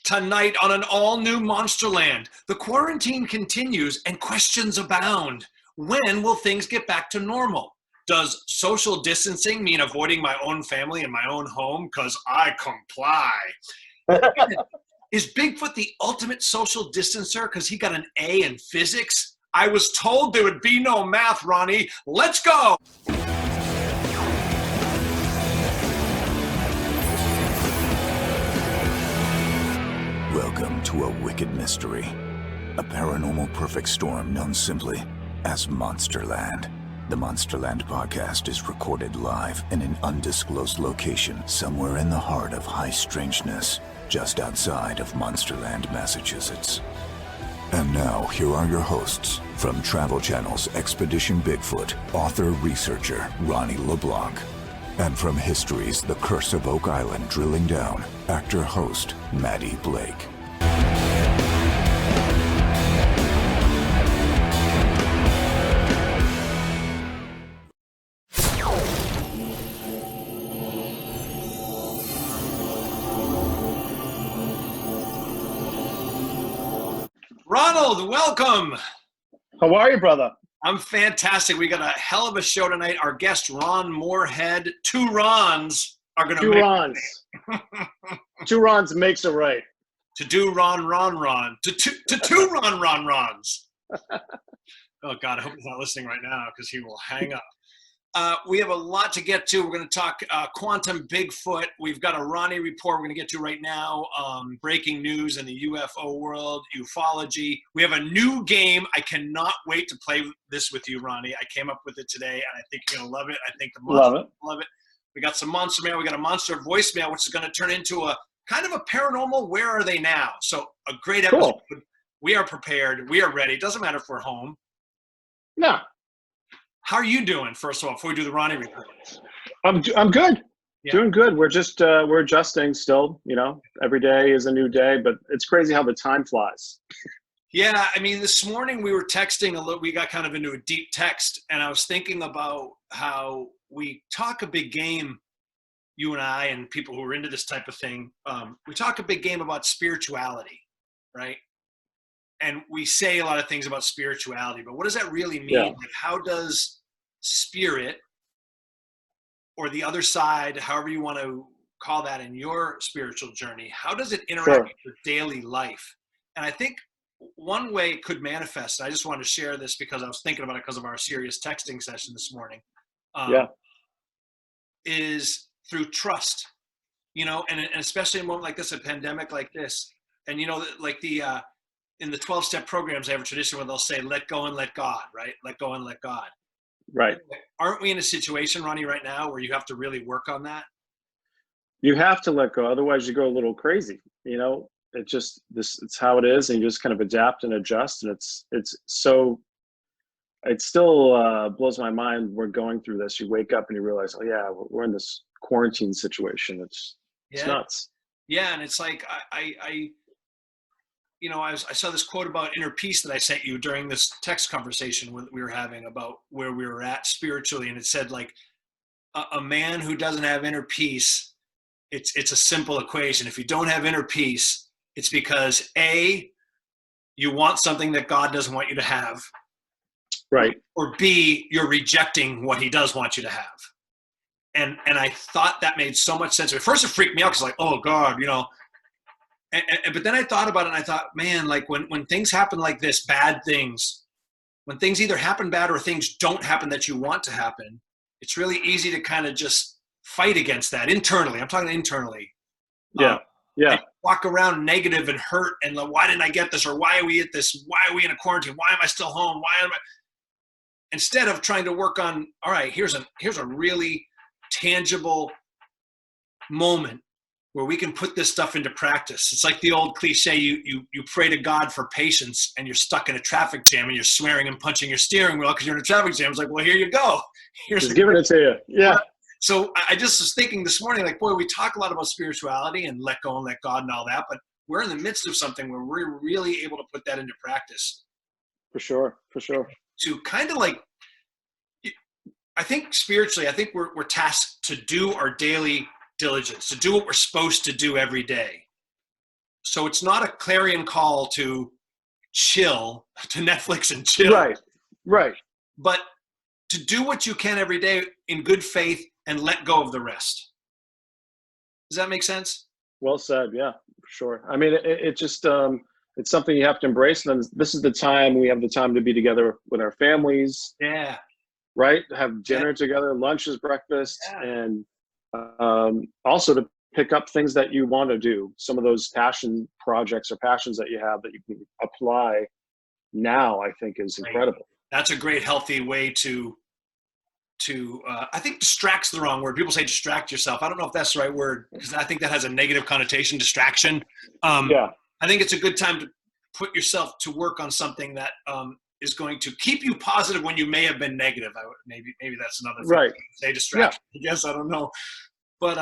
Tonight on an all-new Monsterland, the quarantine continues and questions abound. When will things get back to normal? Does social distancing mean avoiding my own family and my own home? Because I comply. Is Bigfoot the ultimate social distancer because he got an A in physics? I was told there would be no math, Ronny. Let's go! Welcome to a wicked mystery, a paranormal perfect storm known simply as Monsterland. The Monsterland podcast is recorded live in an undisclosed location somewhere in the heart of high strangeness, just outside of Monsterland, Massachusetts. And now, here are your hosts, from Travel Channel's Expedition Bigfoot, author-researcher Ronny LeBlanc, and from history's The Curse of Oak Island Drilling Down, actor-host Matty Blake. Ronald, welcome. How are you, brother? I'm fantastic. We got a hell of a show tonight. Our guest, Ron Moorhead. Two Rons are going to make Rons. Two Rons makes it right. To do Ron. To two Rons. Oh, God, I hope he's not listening right now because he will hang up. We have a lot to get to. We're going to talk quantum Bigfoot. We've got a Ronny report we're going to get to right now. Breaking news in the UFO world, ufology. We have a new game. I cannot wait to play this with you, Ronny. I came up with it today, and I think you're going to love it. I think the monster will love it. We got some monster mail. We got a monster voicemail, which is going to turn into a kind of a paranormal where are they now? So a great episode. Cool. We are prepared. We are ready. It doesn't matter if we're home. No. How are you doing, first of all, before we do the Ronny report? I'm good. Yeah. Doing good. We're just we're adjusting still. You know, every day is a new day, but it's crazy how the time flies. Yeah, I mean, this morning we were texting a little. We got kind of into a deep text, and I was thinking about how we talk a big game, you and I, and people who are into this type of thing. We talk a big game about spirituality, right? And we say a lot of things about spirituality, but what does that really mean? Yeah. Like, how does spirit or the other side, however you want to call that in your spiritual journey, how does it interact with your daily life? And I think one way it could manifest, I just wanted to share this because I was thinking about it because of our serious texting session this morning, is through trust, you know, and especially in a moment like this, a pandemic like this, and, you know, like in the 12-step programs, they have a tradition where they'll say, let go and let God, right? Let go and let God. Right. Aren't we in a situation, Ronny, right now where you have to really work on that? You have to let go. Otherwise you go a little crazy. You know, it's how it is. And you just kind of adapt and adjust. And it still blows my mind. We're going through this. You wake up and you realize, oh yeah, we're in this quarantine situation. It's nuts. Yeah. And it's like, you know, I saw this quote about inner peace that I sent you during this text conversation we were having about where we were at spiritually. And it said, like, a man who doesn't have inner peace, it's a simple equation. If you don't have inner peace, it's because A, you want something that God doesn't want you to have. Right. Or B, you're rejecting what he does want you to have. And I thought that made so much sense. At first it freaked me out because, like, oh God, you know. But then I thought about it and I thought, man, like when things happen like this, bad things, when things either happen bad or things don't happen that you want to happen, it's really easy to kind of just fight against that internally. I'm talking internally. Yeah. Walk around negative and hurt and like, why didn't I get this? Or why are we at this? Why are we in a quarantine? Why am I still home? Instead of trying to work on, all right, here's a really tangible moment where we can put this stuff into practice. It's like the old cliche, you pray to God for patience and you're stuck in a traffic jam and you're swearing and punching your steering wheel because you're in a traffic jam. It's like, well, here you go. He's giving it to you. Yeah. So I just was thinking this morning, like, boy, we talk a lot about spirituality and let go and let God and all that, but we're in the midst of something where we're really able to put that into practice. For sure. To kind of like, I think spiritually, I think we're tasked to do our daily diligence, to do what we're supposed to do every day. So it's not a clarion call to chill, to Netflix and chill. Right. But to do what you can every day in good faith and let go of the rest. Does that make sense? Well said. Yeah, for sure. I mean, it just, it's something you have to embrace. And this is the time we have the time to be together with our families. Yeah. Right. Have dinner together, lunches, breakfast, and also to pick up things that you want to do. Some of those passion projects or passions that you have that you can apply now, I think is incredible. That's a great, healthy way to I think distract's the wrong word. People say distract yourself. I don't know if that's the right word, because I think that has a negative connotation, distraction. I think it's a good time to put yourself to work on something that is going to keep you positive when you may have been negative. Maybe that's another thing. Right. Say distraction. Yeah. I guess, I don't know. But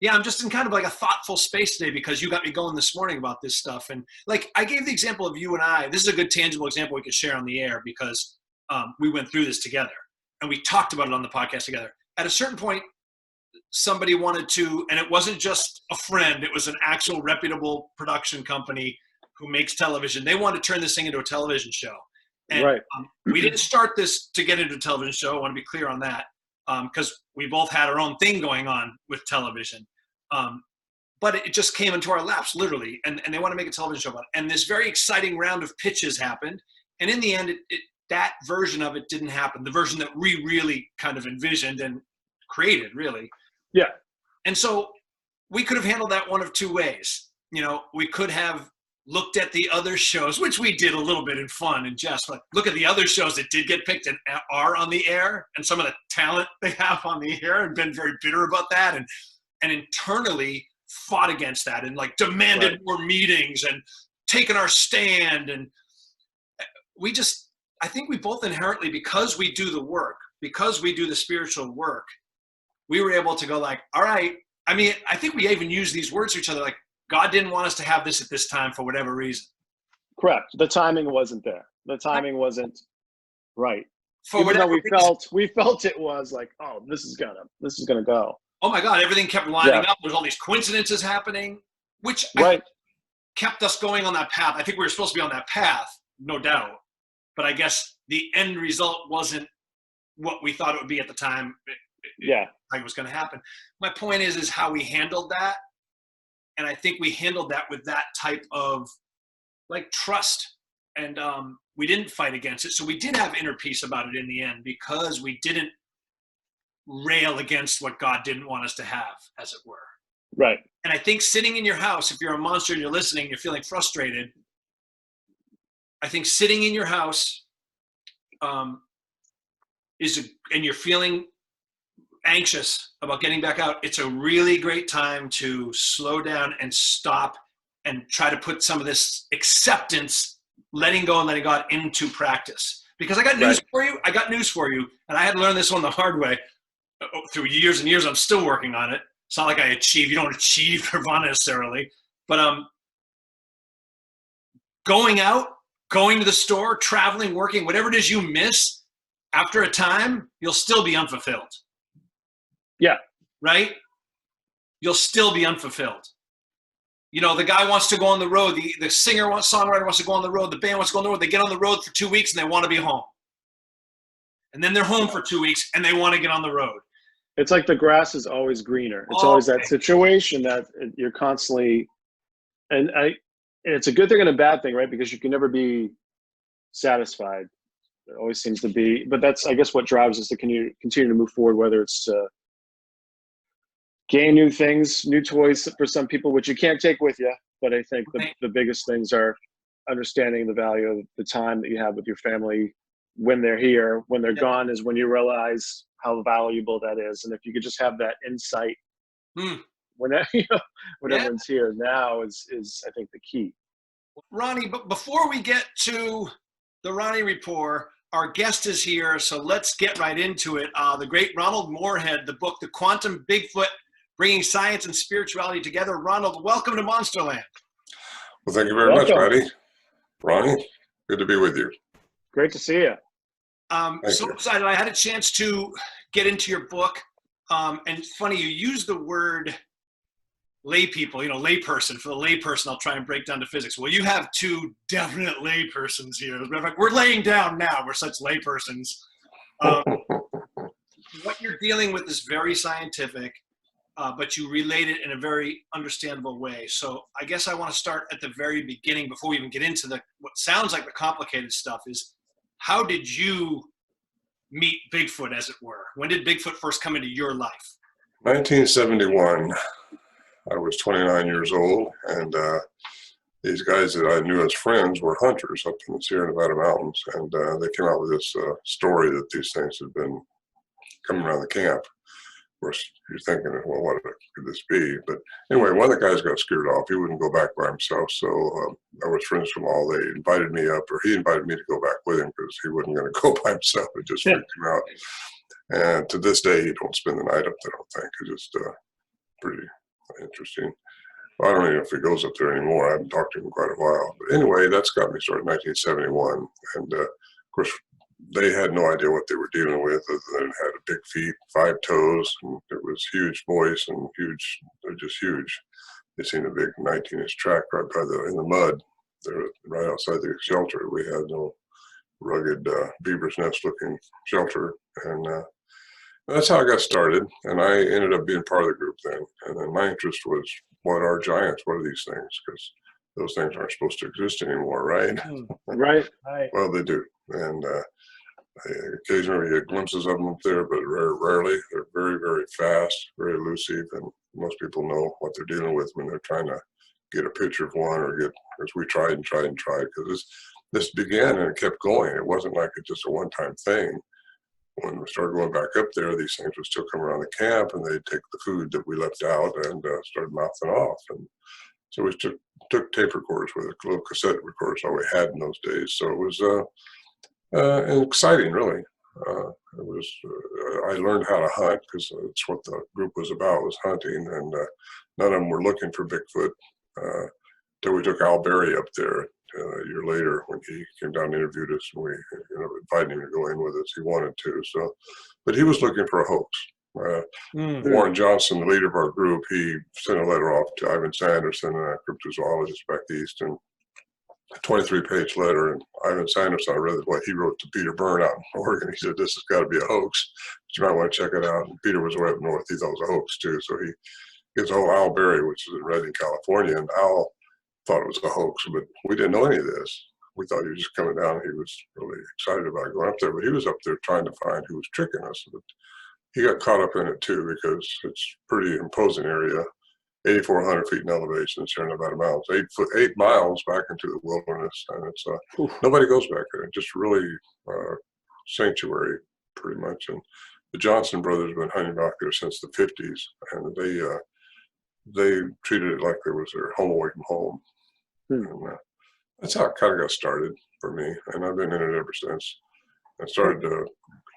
yeah, I'm just in kind of like a thoughtful space today because you got me going this morning about this stuff. And like I gave the example of you and I. This is a good tangible example we could share on the air because we went through this together. And we talked about it on the podcast together. At a certain point, somebody wanted to, and it wasn't just a friend, it was an actual reputable production company who makes television. They wanted to turn this thing into a television show. And we didn't start this to get into a television show. I want to be clear on that because we both had our own thing going on with television. But it just came into our laps, literally. And they want to make a television show about it. And this very exciting round of pitches happened. And in the end, that version of it didn't happen. The version that we really kind of envisioned and created, really. Yeah. And so we could have handled that one of two ways. You know, we could have looked at the other shows, which we did a little bit in fun and jest, like look at the other shows that did get picked and are on the air and some of the talent they have on the air and been very bitter about that and internally fought against that and like demanded more meetings and taken our stand. And I think we both inherently, because we do the work, because we do the spiritual work, we were able to go like, all right. I mean, I think we even use these words to each other, like God didn't want us to have this at this time for whatever reason. Correct. The timing wasn't there. The timing wasn't right. Even though we felt it was like, oh, this is gonna go. Oh my God, everything kept lining up. There's all these coincidences happening, which kept us going on that path. I think we were supposed to be on that path, no doubt. But I guess the end result wasn't what we thought it would be at the time. It was going to happen. My point is how we handled that. And I think we handled that with that type of like trust. And we didn't fight against it. So we did have inner peace about it in the end because we didn't rail against what God didn't want us to have, as it were. Right. And I think sitting in your house, if you're a monster and you're listening, you're feeling frustrated, I think sitting in your house and you're feeling anxious about getting back out, it's a really great time to slow down and stop and try to put some of this acceptance, letting go and letting God into practice. Because I got news for you. And I had to learn this one the hard way through years and years. I'm still working on it. It's not like you don't achieve nirvana necessarily. But going out, going to the store, traveling, working, whatever it is you miss, after a time, you'll still be unfulfilled. Yeah. Right? You'll still be unfulfilled. You know, the guy wants to go on the road. The songwriter wants to go on the road. The band wants to go on the road. They get on the road for 2 weeks and they want to be home. And then they're home for 2 weeks and they want to get on the road. It's like the grass is always greener. It's always that situation that you're constantly, and it's a good thing and a bad thing, right? Because you can never be satisfied. There always seems to be, but that's, I guess, what drives us to continue to move forward, whether it's to gain new things, new toys for some people, which you can't take with you. But I think the biggest things are understanding the value of the time that you have with your family when they're here. When they're gone is when you realize how valuable that is. And if you could just have that insight when everyone's here now is I think the key. Ronnie, but before we get to the Ronnie Report, our guest is here, so let's get right into it. The great Ronald Moorhead, the book, The Quantum Bigfoot, Bringing Science and Spirituality Together. Ronald, welcome to Monsterland. Well, thank you very much, Matty. Ronnie, good to be with you. Great to see you. So excited. I had a chance to get into your book. And it's funny, you used the word lay people, layperson. For the layperson, I'll try and break down to physics. Well, you have two definite laypersons here. We're laying down now. We're such laypersons. What you're dealing with is very scientific, but you relate it in a very understandable way. So I guess I want to start at the very beginning before we even get into what sounds like the complicated stuff. Is how did you meet Bigfoot, as it were? When did Bigfoot first come into your life? 1971. I was 29 years old, and these guys that I knew as friends were hunters up in the Sierra Nevada mountains, and they came out with this story that these things had been coming around the camp. Of course, you're thinking, well, what could this be? But anyway, one of the guys got scared off. He wouldn't go back by himself, so I was friends from all. They invited me up, or he invited me to go back with him because he wasn't going to go by himself. It just freaked him out. And to this day, he don't spend the night up there, I don't think. It's just pretty interesting. Well, I don't even know if he goes up there anymore. I haven't talked to him in quite a while. But anyway, that's got me started in 1971. And of course, they had no idea what they were dealing with, other than it had a big feet, 5 toes, and it was huge voice and huge. They're just huge. They seen a big 19-inch track right in the mud. They're right outside the shelter. We had no rugged beaver's nest looking shelter, and that's how I got started. And I ended up being part of the group then. And then my interest was, what are giants? What are these things? Because those things aren't supposed to exist anymore, right? Right. Well, they do. And occasionally you get glimpses of them up there, but rarely. They're very, very fast, very elusive, and most people know what they're dealing with when they're trying to get a picture of one, or because we tried and tried and tried, because this began and it kept going. It wasn't like it's just a one-time thing. When we started going back up there, these things would still come around the camp, and they'd take the food that we left out and started mouthing off. And so we took tape recorders with us, little cassette recorders, all we had in those days. So it was exciting, really. It was. I learned how to hunt because that's what the group was about, was hunting. And none of them were looking for Bigfoot till we took Al Berry up there a year later when he came down and interviewed us, and we invited him to go in with us. He wanted to, so, but he was looking for a hoax. Warren Johnson, the leader of our group, he sent a letter off to Ivan Sanderson, a cryptozoologist back east, and a 23-page letter. And Ivan Sanderson, I read what he wrote to Peter Byrne out in Oregon. He said, "This has got to be a hoax, but you might want to check it out." And Peter was way up north. He thought it was a hoax too. So he gets old Al Berry, which is in Redding, California, and Al thought it was a hoax, but we didn't know any of this. We thought he was just coming down. He was really excited about going up there, but he was up there trying to find who was tricking us. But he got caught up in it too, because it's a pretty imposing area, 8,400 feet in elevation, Sierra Nevada mountains, 8 miles back into the wilderness, and it's nobody goes back there. Just really sanctuary, pretty much. And the Johnson brothers have been hunting back there since the 50s, and they treated it like it was their home away from home. And that's how it kind of got started for me, and I've been in it ever since. I started to,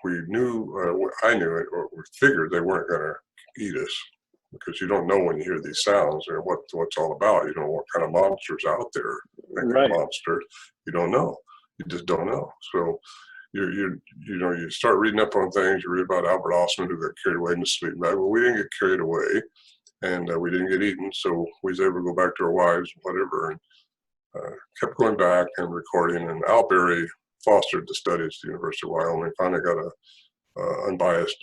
I knew it, or we figured they weren't going to eat us, because you don't know when you hear these sounds or what's all about. You don't know what kind of monster's out there. Right. Monster, you don't know. You just don't know. So you start reading up on things. You read about Albert Osman, who got carried away in the sleeping bag. Well, we didn't get carried away, and we didn't get eaten, so we was able to go back to our wives, whatever, and kept going back and recording. And Al Berry fostered the studies at the University of Wyoming. Finally got a unbiased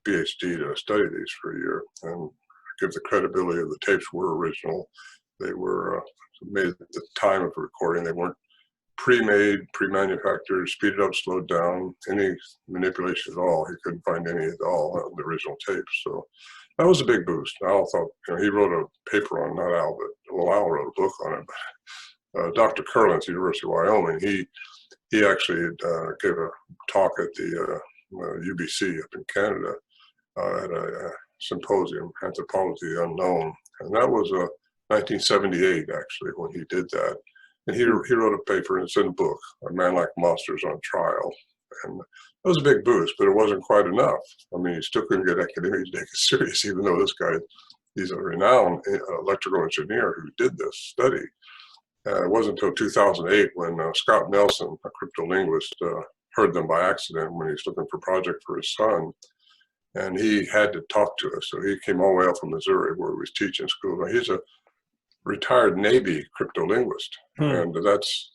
PhD to study these for a year, and give the credibility of the tapes were original. They were made at the time of recording. They weren't pre-made, pre-manufactured, speeded up, slowed down, any manipulation at all. He couldn't find any at all on the original tapes. So that was a big boost. Al thought, he wrote a paper on, not Al, but Al wrote a book on it. But Dr. Curlin at the University of Wyoming, he actually gave a talk at the UBC up in Canada at a symposium, Anthropology of the Unknown. And that was 1978, actually, when he did that. And he wrote a paper, and it's in a book, A Man Like Monsters on Trial. And that was a big boost, but it wasn't quite enough. I mean, he still couldn't get academics to take it serious, even though this guy, he's a renowned electrical engineer who did this study. It wasn't until 2008 when Scott Nelson, a cryptolinguist, heard them by accident when he was looking for a project for his son. and he had to talk to us. So he came all the way out from Missouri, where he was teaching school. Now, he's a retired Navy cryptolinguist, and that's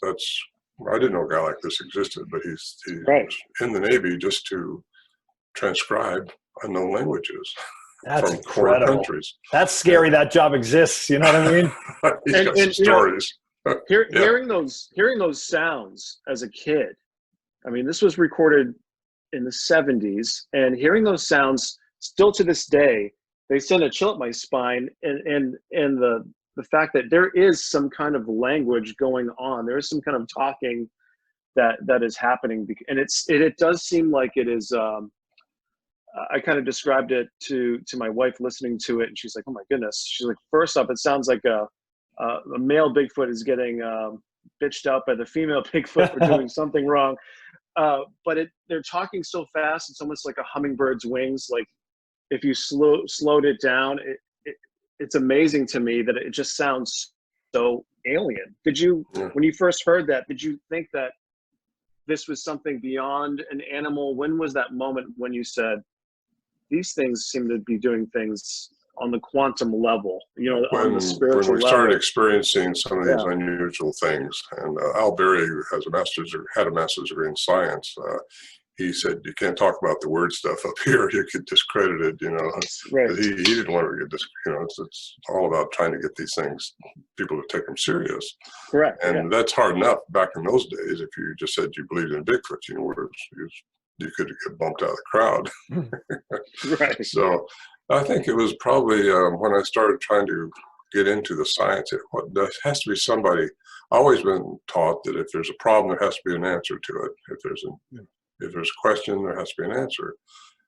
I didn't know a guy like this existed, but he's Right. was in the Navy just to transcribe unknown languages That's from foreign incredible. countries. That's scary. That job exists. You know what I mean? He's got some you know, stories. Hearing those sounds as a kid, I mean, this was recorded in the 70s, and hearing those sounds still to this day, they send a chill up my spine. And the fact that there is some kind of language going on, there is some kind of talking that is happening, and it does seem like it is. I kind of described it to my wife listening to it, and she's like, "Oh my goodness!" She's like, "First off, it sounds like a male Bigfoot is getting bitched out by the female Bigfoot for doing something wrong." But they're talking so fast, it's almost like a hummingbird's wings. Like if you slowed it down, it's amazing to me that it just sounds so alien. Did you, when you first heard that, did you think that this was something beyond an animal? When was that moment when you said, these things seem to be doing things on the quantum level, on the spiritual level? When we started experiencing some of these unusual things, and Al Berry, who had a master's degree in science, he said, "You can't talk about the weird stuff up here. You get discredited, Right. But he didn't want to get it's all about trying to get these things, people to take them serious. Correct. And that's hard enough back in those days. If you just said you believed in Bigfoot, you could get bumped out of the crowd. Right. So I think it was probably when I started trying to get into the science, there has to be somebody. I've always been taught that if there's a problem, there has to be an answer to it. If there's a question, there has to be an answer.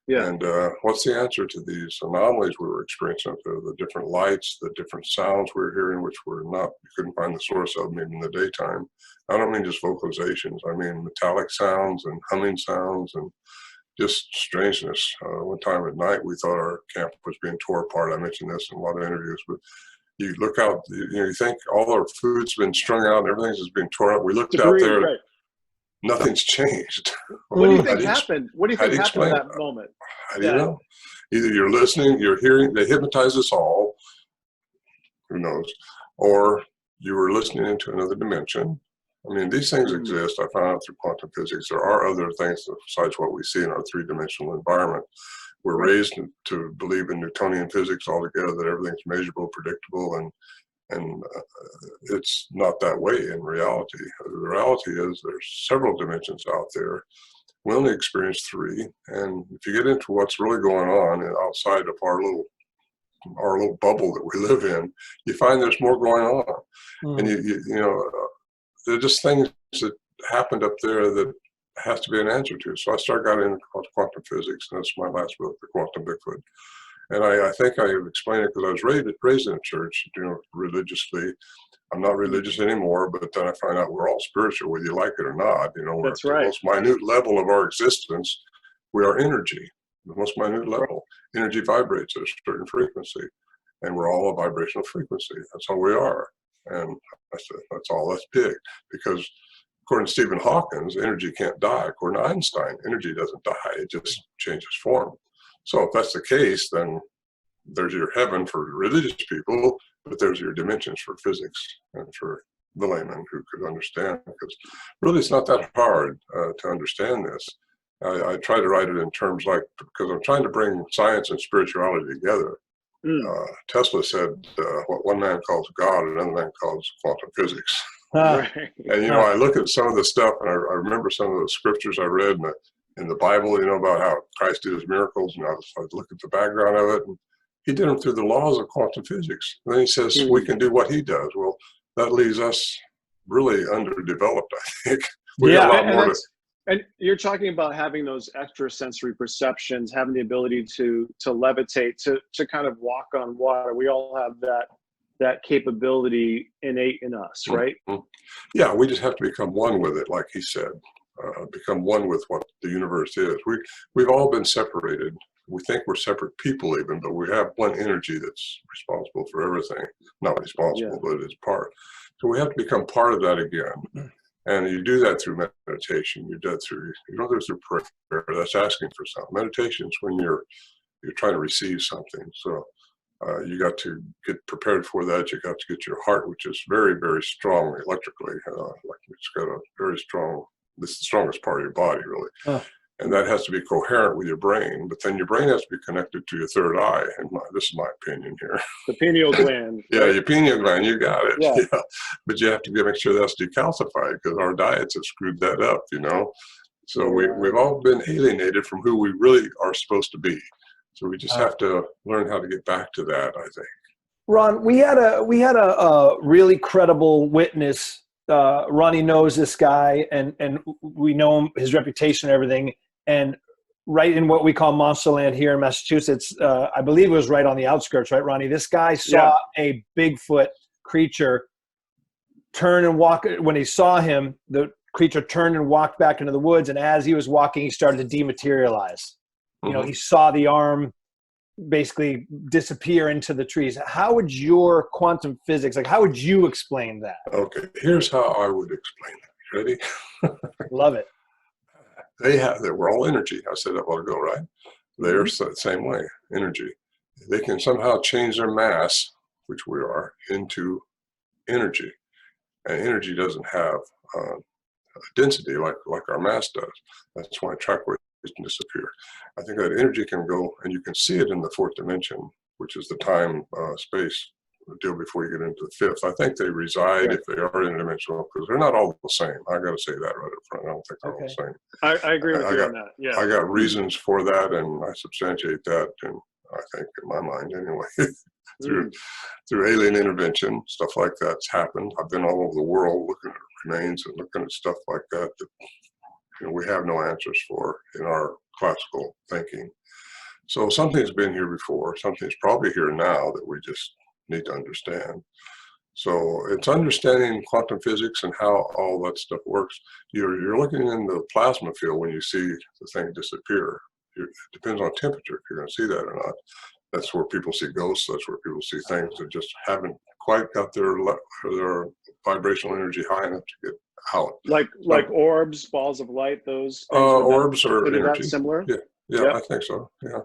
Yeah. And what's the answer to these anomalies we were experiencing up there? The different lights, the different sounds we were hearing, which you couldn't find the source of them even in the daytime. I don't mean just vocalizations. I mean metallic sounds and humming sounds and just strangeness. One time at night, we thought our camp was being tore apart. I mentioned this in a lot of interviews, but you look out, you think all our food's been strung out and everything's just being torn up. We looked out there. Right. Nothing's changed. What do you think happened? What do you think happened in that moment? How do you know? Either you're listening, you're hearing, they hypnotize us all, who knows, or you were listening into another dimension. I mean, these things exist. I found out through quantum physics. There are other things besides what we see in our three-dimensional environment. We're raised to believe in Newtonian physics altogether, that everything's measurable, predictable, and it's not that way in reality. The reality is there's several dimensions out there. We only experience three, and if you get into what's really going on outside of our little bubble that we live in, you find there's more going on. And there are just things that happened up there that has to be an answer to. So I got into quantum physics, and that's my last book, The Quantum Bigfoot. And I think I explained it because I was raised in a church, religiously. I'm not religious anymore, but then I find out we're all spiritual, whether you like it or not. That's we're right. At the most minute level of our existence, we are energy. The most minute level. Energy vibrates at a certain frequency, and we're all a vibrational frequency. That's all we are. And that's all. That's big, because according to Stephen Hawking, energy can't die. According to Einstein, energy doesn't die. It just changes form. So if that's the case, then there's your heaven for religious people, but there's your dimensions for physics and for the layman who could understand. Because really, it's not that hard to understand this. I try to write it in terms because I'm trying to bring science and spirituality together. Tesla said what one man calls God, another man calls quantum physics. Right. And I look at some of the stuff, and I remember some of the scriptures I read in the Bible, about how Christ did his miracles, and I look at the background of it, and he did them through the laws of quantum physics. And then he says we can do what he does. Well, that leaves us really underdeveloped, I think. We got a lot more and you're talking about having those extrasensory perceptions, having the ability to levitate, to kind of walk on water. We all have that capability innate in us, right? Mm-hmm. Yeah, we just have to become one with it, like he said. Become one with what the universe is. We've all been separated. We think we're separate people even, but we have one energy that's responsible for everything. Not responsible, but it's part. So we have to become part of that again. And you do that through meditation. You do it through prayer. That's asking for something. Meditation is when you're you're trying to receive something. So you got to get prepared for that. You got to get your heart, which is very, very strong electrically. Like it's got a very strong, this is the strongest part of your body, really. And that has to be coherent with your brain, but then your brain has to be connected to your third eye. And this is my opinion here. The pineal gland. Yeah, your pineal gland, you got it. Yeah. Yeah. But you have to make sure that's decalcified because our diets have screwed that up, you know. So we've all been alienated from who we really are supposed to be. So we just have to learn how to get back to that, I think. Ron, we had a really credible witness. Ronnie knows this guy, and we know him, his reputation and everything. And right in what we call Monsterland here in Massachusetts, I believe it was right on the outskirts, right, Ronnie? This guy saw a Bigfoot creature turn and walk. When he saw him, the creature turned and walked back into the woods. And as he was walking, he started to dematerialize. You know, he saw the arm basically disappear into the trees. How would your quantum physics, like how would you explain that? Okay, here's how I would explain it. Ready? Love it. We're all energy. I said that a while ago, right? They're the same way, energy. They can somehow change their mass, which we are, into energy. And energy doesn't have a density like our mass does. That's why track weight can disappear. I think that energy can go, and you can see it in the fourth dimension, which is the time space deal before you get into the fifth. I think they reside, if they are interdimensional, because they're not all the same. I got to say that right up front. I don't think they're all the same. I agree with you on that. Yeah, I got reasons for that, and I substantiate that, and I think in my mind anyway, through alien intervention, stuff like that's happened. I've been all over the world looking at remains and looking at stuff like that we have no answers for in our classical thinking. So something's been here before. Something's probably here now that we just need to understand. So it's understanding quantum physics and how all that stuff works. You're looking in the plasma field when you see the thing disappear. It depends on temperature if you're going to see that or not. That's where people see ghosts. That's where people see things that just haven't quite got their vibrational energy high enough to get out. Like orbs, balls of light, those things orbs are energy. Similar? Yeah, I think so. Yeah.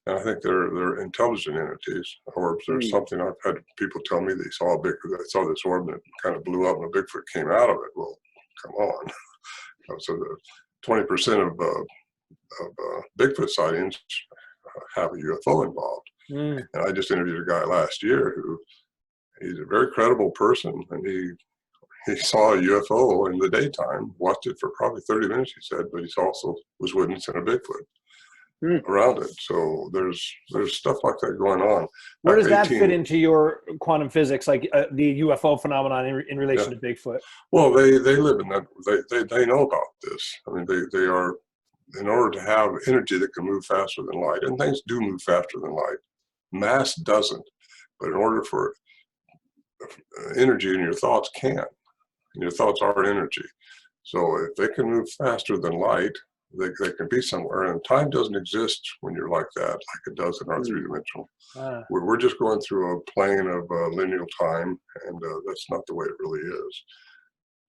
And I think they're intelligent entities. Orbs, there's something I've had people tell me they saw this orb and it kind of blew up and a Bigfoot came out of it. Well, come on. So the 20% of Bigfoot sightings have a UFO involved. And I just interviewed a guy last year he's a very credible person, and he saw a UFO in the daytime, watched it for probably 30 minutes, he said, but he also was witnessing a Bigfoot around it. So there's stuff like that going on. Where does that fit into your quantum physics, like the UFO phenomenon in relation to Bigfoot? Well, they live in that. They know about this. I mean, they are, in order to have energy that can move faster than light, and things do move faster than light. Mass doesn't, but in order for energy in your thoughts can. And your thoughts are energy. So if they can move faster than light, they can be somewhere. And time doesn't exist when you're like that, like it does in our three-dimensional. We're just going through a plane of linear time, and that's not the way it really is.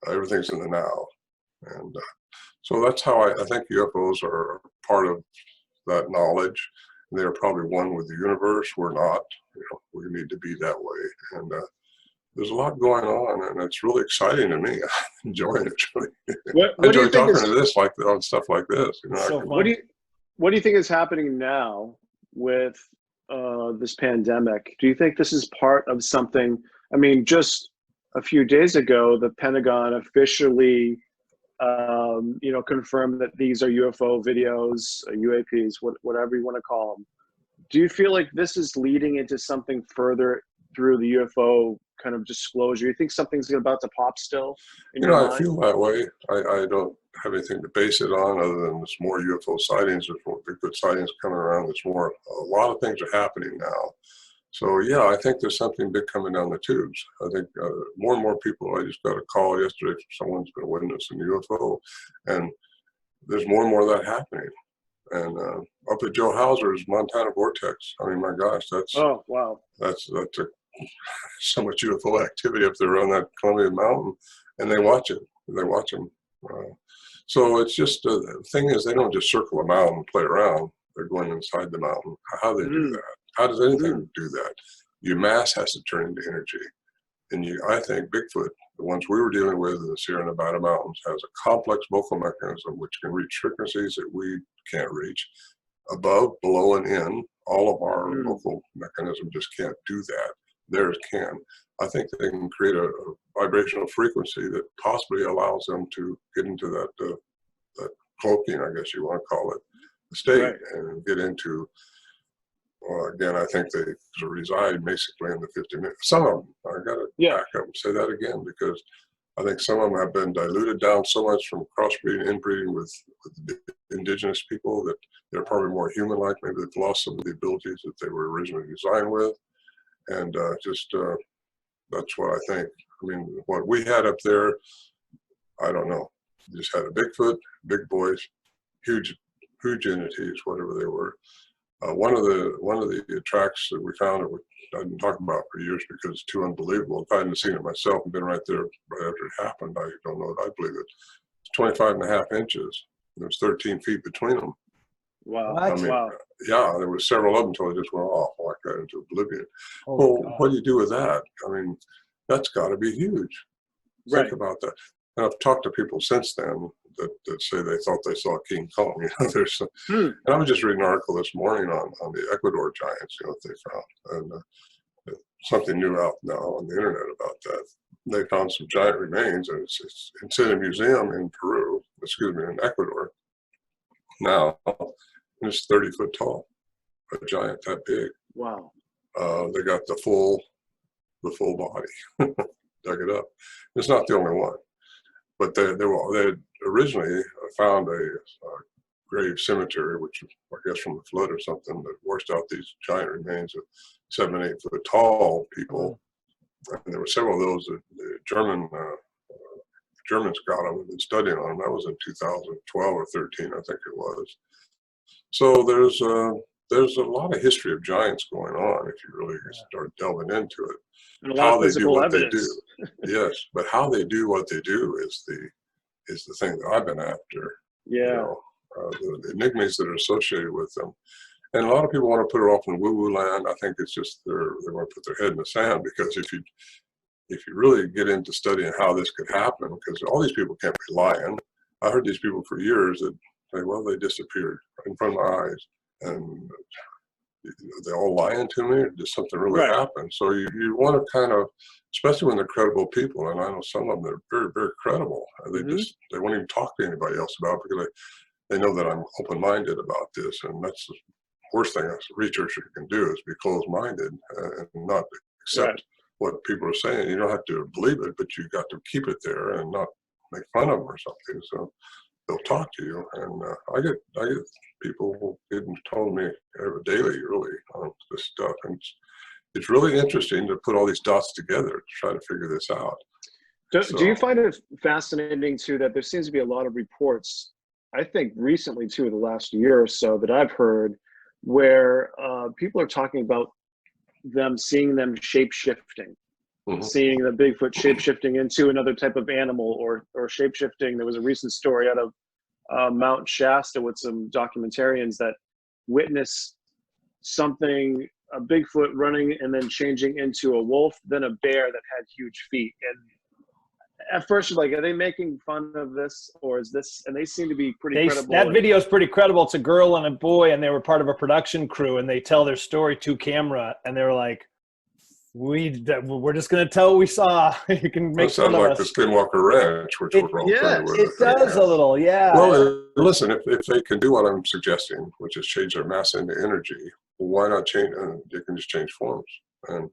Everything's in the now. And so that's how I think UFOs are part of that knowledge. They're probably one with the universe. We're not. We need to be that way. And there's a lot going on, and it's really exciting to me. I'm enjoying it. Really. I enjoy talking to this on stuff like this. What do you think is happening now with this pandemic? Do you think this is part of something? I mean, just a few days ago, the Pentagon officially, confirmed that these are UFO videos, UAPs, whatever you want to call them. Do you feel like this is leading into something further through the UFO kind of disclosure? You think something's about to pop still? I feel that way. I don't have anything to base it on other than there's more UFO sightings, there's more Bigfoot sightings coming around. A lot of things are happening now. So yeah, I think there's something big coming down the tubes. I think more and more people, I just got a call yesterday from someone's been witnessing UFO, and there's more and more of that happening. And up at Joe Hauser's Montana Vortex, I mean, my gosh, that's so much UFO activity up there on that Columbia Mountain, and they watch it. They watch them. So it's just the thing is, they don't just circle them out and play around. they're going inside the mountain. How do they do that? How does anything do that? Your mass has to turn into energy. And I think Bigfoot, the ones we were dealing with in the Sierra Nevada mountains, has a complex vocal mechanism which can reach frequencies that we can't reach. Above, below, and in, all of our vocal mechanism just can't do that. Theirs can. I think they can create a vibrational frequency that possibly allows them to get into that cloaking, I guess you want to call it, state, and get into. Well, again, I think they reside basically in the 50 minutes. Some of them, I got to back up and say that again, because I think some of them have been diluted down so much from crossbreeding, inbreeding with indigenous people that they're probably more human-like. Maybe they've lost some of the abilities that they were originally designed with. And that's what I think. I mean, what we had up there, I don't know. We just had a Bigfoot, big boys, huge entities, whatever they were. One of the tracks that we found that I didn't talk about for years because it's too unbelievable. If I hadn't seen it myself and been right there right after it happened, I don't know that I believe it. It's 25.5 inches. There's 13 feet between them. Wow. I mean, yeah, there was several of them until they just went off like that into oblivion. What do you do with that? I mean, that's got to be huge. Think about that. And I've talked to people since then that say they thought they saw King Kong. You know, there's and I was just reading an article this morning on the Ecuador Giants, you know, what they found, and something new out now on the internet about that. They found some giant remains, and it's in a museum in in Ecuador now, and it's 30 foot tall, a giant that big. Wow. They got the full body, dug it up. It's not the only one. But they had originally found a grave cemetery, which I guess from the flood or something, that washed out these giant remains of 7, 8 foot tall people. And there were several of those that the Germans got them and been studying on them. That was in 2012 or 13, I think it was. So there's a lot of history of giants going on if you really start delving into it. And a lot of physical evidence. They do. Yes, but how they do what they do is the thing that I've been after. Yeah. You know, the enigmas that are associated with them. And a lot of people want to put it off in woo-woo land. I think it's just they want to put their head in the sand, because if you really get into studying how this could happen, because all these people can't be lying. I heard these people for years that say, well, they disappeared right in front of my eyes. And they all lying to me, or did something really happen? So you want to kind of, especially when they're credible people, and I know some of them that are very, very credible, and they won't even talk to anybody else about it because they know that I'm open-minded about this, and that's the worst thing as a researcher can do is be closed-minded and not accept what people are saying. You don't have to believe it, but you got to keep it there and not make fun of them or something. So they'll talk to you, and I get people getting told me daily, really, on this stuff, and it's really interesting to put all these dots together to try to figure this out. Do you find it fascinating too that there seems to be a lot of reports, I think recently too, the last year or so, that I've heard where people are talking about them seeing them shape-shifting, seeing the Bigfoot shape-shifting into another type of animal, or shape-shifting. There was a recent story out of Mount Shasta with some documentarians that witnessed something, a Bigfoot running and then changing into a wolf, then a bear that had huge feet. And at first you're like, are they making fun of this, or is this? And they seem to be pretty credible. That video is pretty credible. It's a girl and a boy, and they were part of a production crew, and they tell their story to camera, and they were like, we're just going to tell what we saw. You can make fun of us. That sounds like the Skinwalker Ranch, which we're all familiar with. It does a little, Well, listen, if they can do what I'm suggesting, which is change their mass into energy, why not change? They can just change forms. And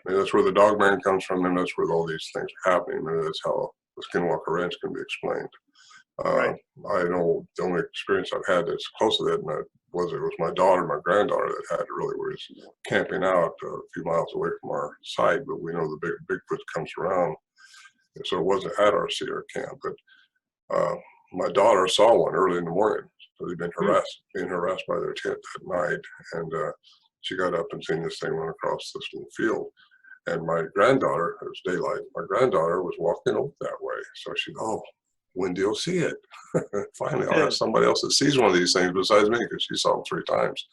that's where the Dogman comes from, and that's where all these things are happening. And that's how the Skinwalker Ranch can be explained. I know the only experience I've had that's close to that, and it was my daughter, my granddaughter, that had it really, where it's camping out a few miles away from our site, but we know the Bigfoot comes around, and so it wasn't at our Sierra camp. But my daughter saw one early in the morning, so they'd been harassed by their tent that night, and she got up and seen this thing run across this little field. And my granddaughter, it was daylight, my granddaughter was walking over that way, so she, Wendy will see it. Finally, I'll have somebody else that sees one of these things besides me, because she saw them 3 times.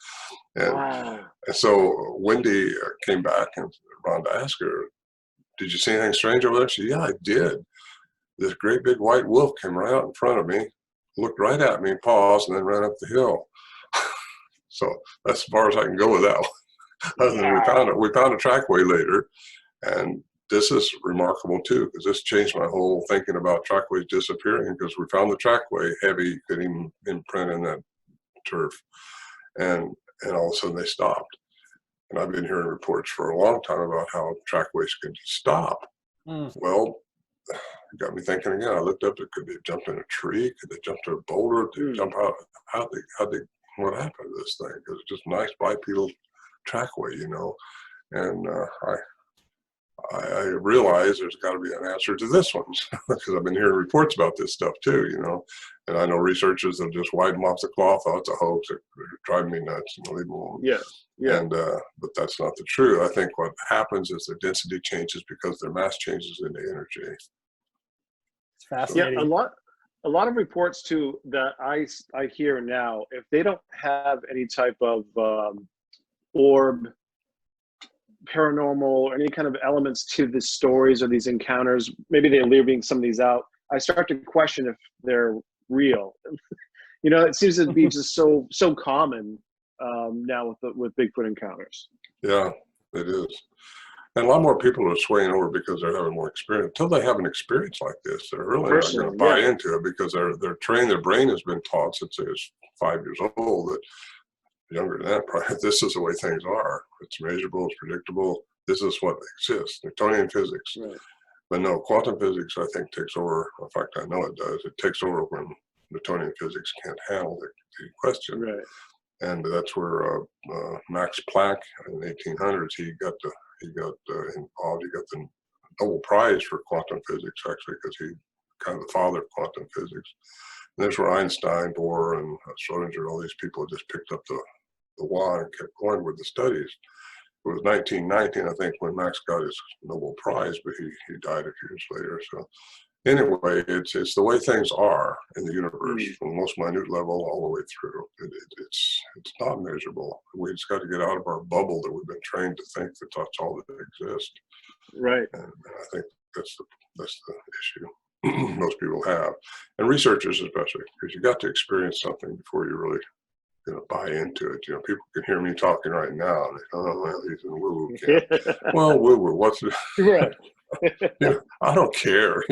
And so Wendy came back, and Rhonda asked her, "Did you see anything strange over there?" She said, "Yeah, I did. This great big white wolf came right out in front of me, looked right at me, paused, and then ran up the hill." So that's as far as I can go with that one. Other than we found a trackway later, and this is remarkable too, because this changed my whole thinking about trackways disappearing, because we found the trackway heavy, could even imprint in that turf, and all of a sudden they stopped. And I've been hearing reports for a long time about how trackways can just stop. Well, it got me thinking again. I looked up, could they jump in a tree? Could they jump to a boulder? Did they jump out? What happened to this thing? Because it's just a nice bipedal trackway, you know. And I realize there's got to be an answer to this one, because I've been hearing reports about this stuff too, you know. And I know researchers that just wipe them off the cloth. Oh, it's a hoax. They're driving me nuts, and leave them alone. Yeah. And but that's not the truth. I think what happens is the density changes because their mass changes into energy. It's fascinating. Yeah, a lot of reports too that I hear now, if they don't have any type of orb, paranormal, or any kind of elements to the stories or these encounters, maybe they're leaving some of these out, I start to question if they're real. You know, it seems to be just so common now with Bigfoot encounters. Yeah, it is. And a lot more people are swaying over because they're having more experience. Until they have an experience like this, they're really not going to buy into it, because they're trained. Their brain has been taught since they was 5 years old, that younger than that, probably, this is the way things are. It's measurable, it's predictable. This is what exists. Newtonian physics. Right. But no, quantum physics, I think, takes over. In fact, I know it does. It takes over when Newtonian physics can't handle the question. Right. And that's where Max Planck in the 1800s, he got involved. He got the Nobel Prize for quantum physics, actually, because he kind of the father of quantum physics. And that's where Einstein, Bohr, and Schrodinger, all these people just picked up the wand and kept going with the studies. It was 1919, I think, when Max got his Nobel Prize, but he died a few years later. So anyway, it's the way things are in the universe, from the most minute level all the way through. It's not measurable. We just got to get out of our bubble that we've been trained to think that that's all that exists. Right. And I think that's the issue most people have, and researchers especially, because you got to experience something before you really buy into it. You know, people can hear me talking right now, and they go, "Oh, well, he's in woo-woo camp." Well, woo-woo, what's it? Right. I don't care,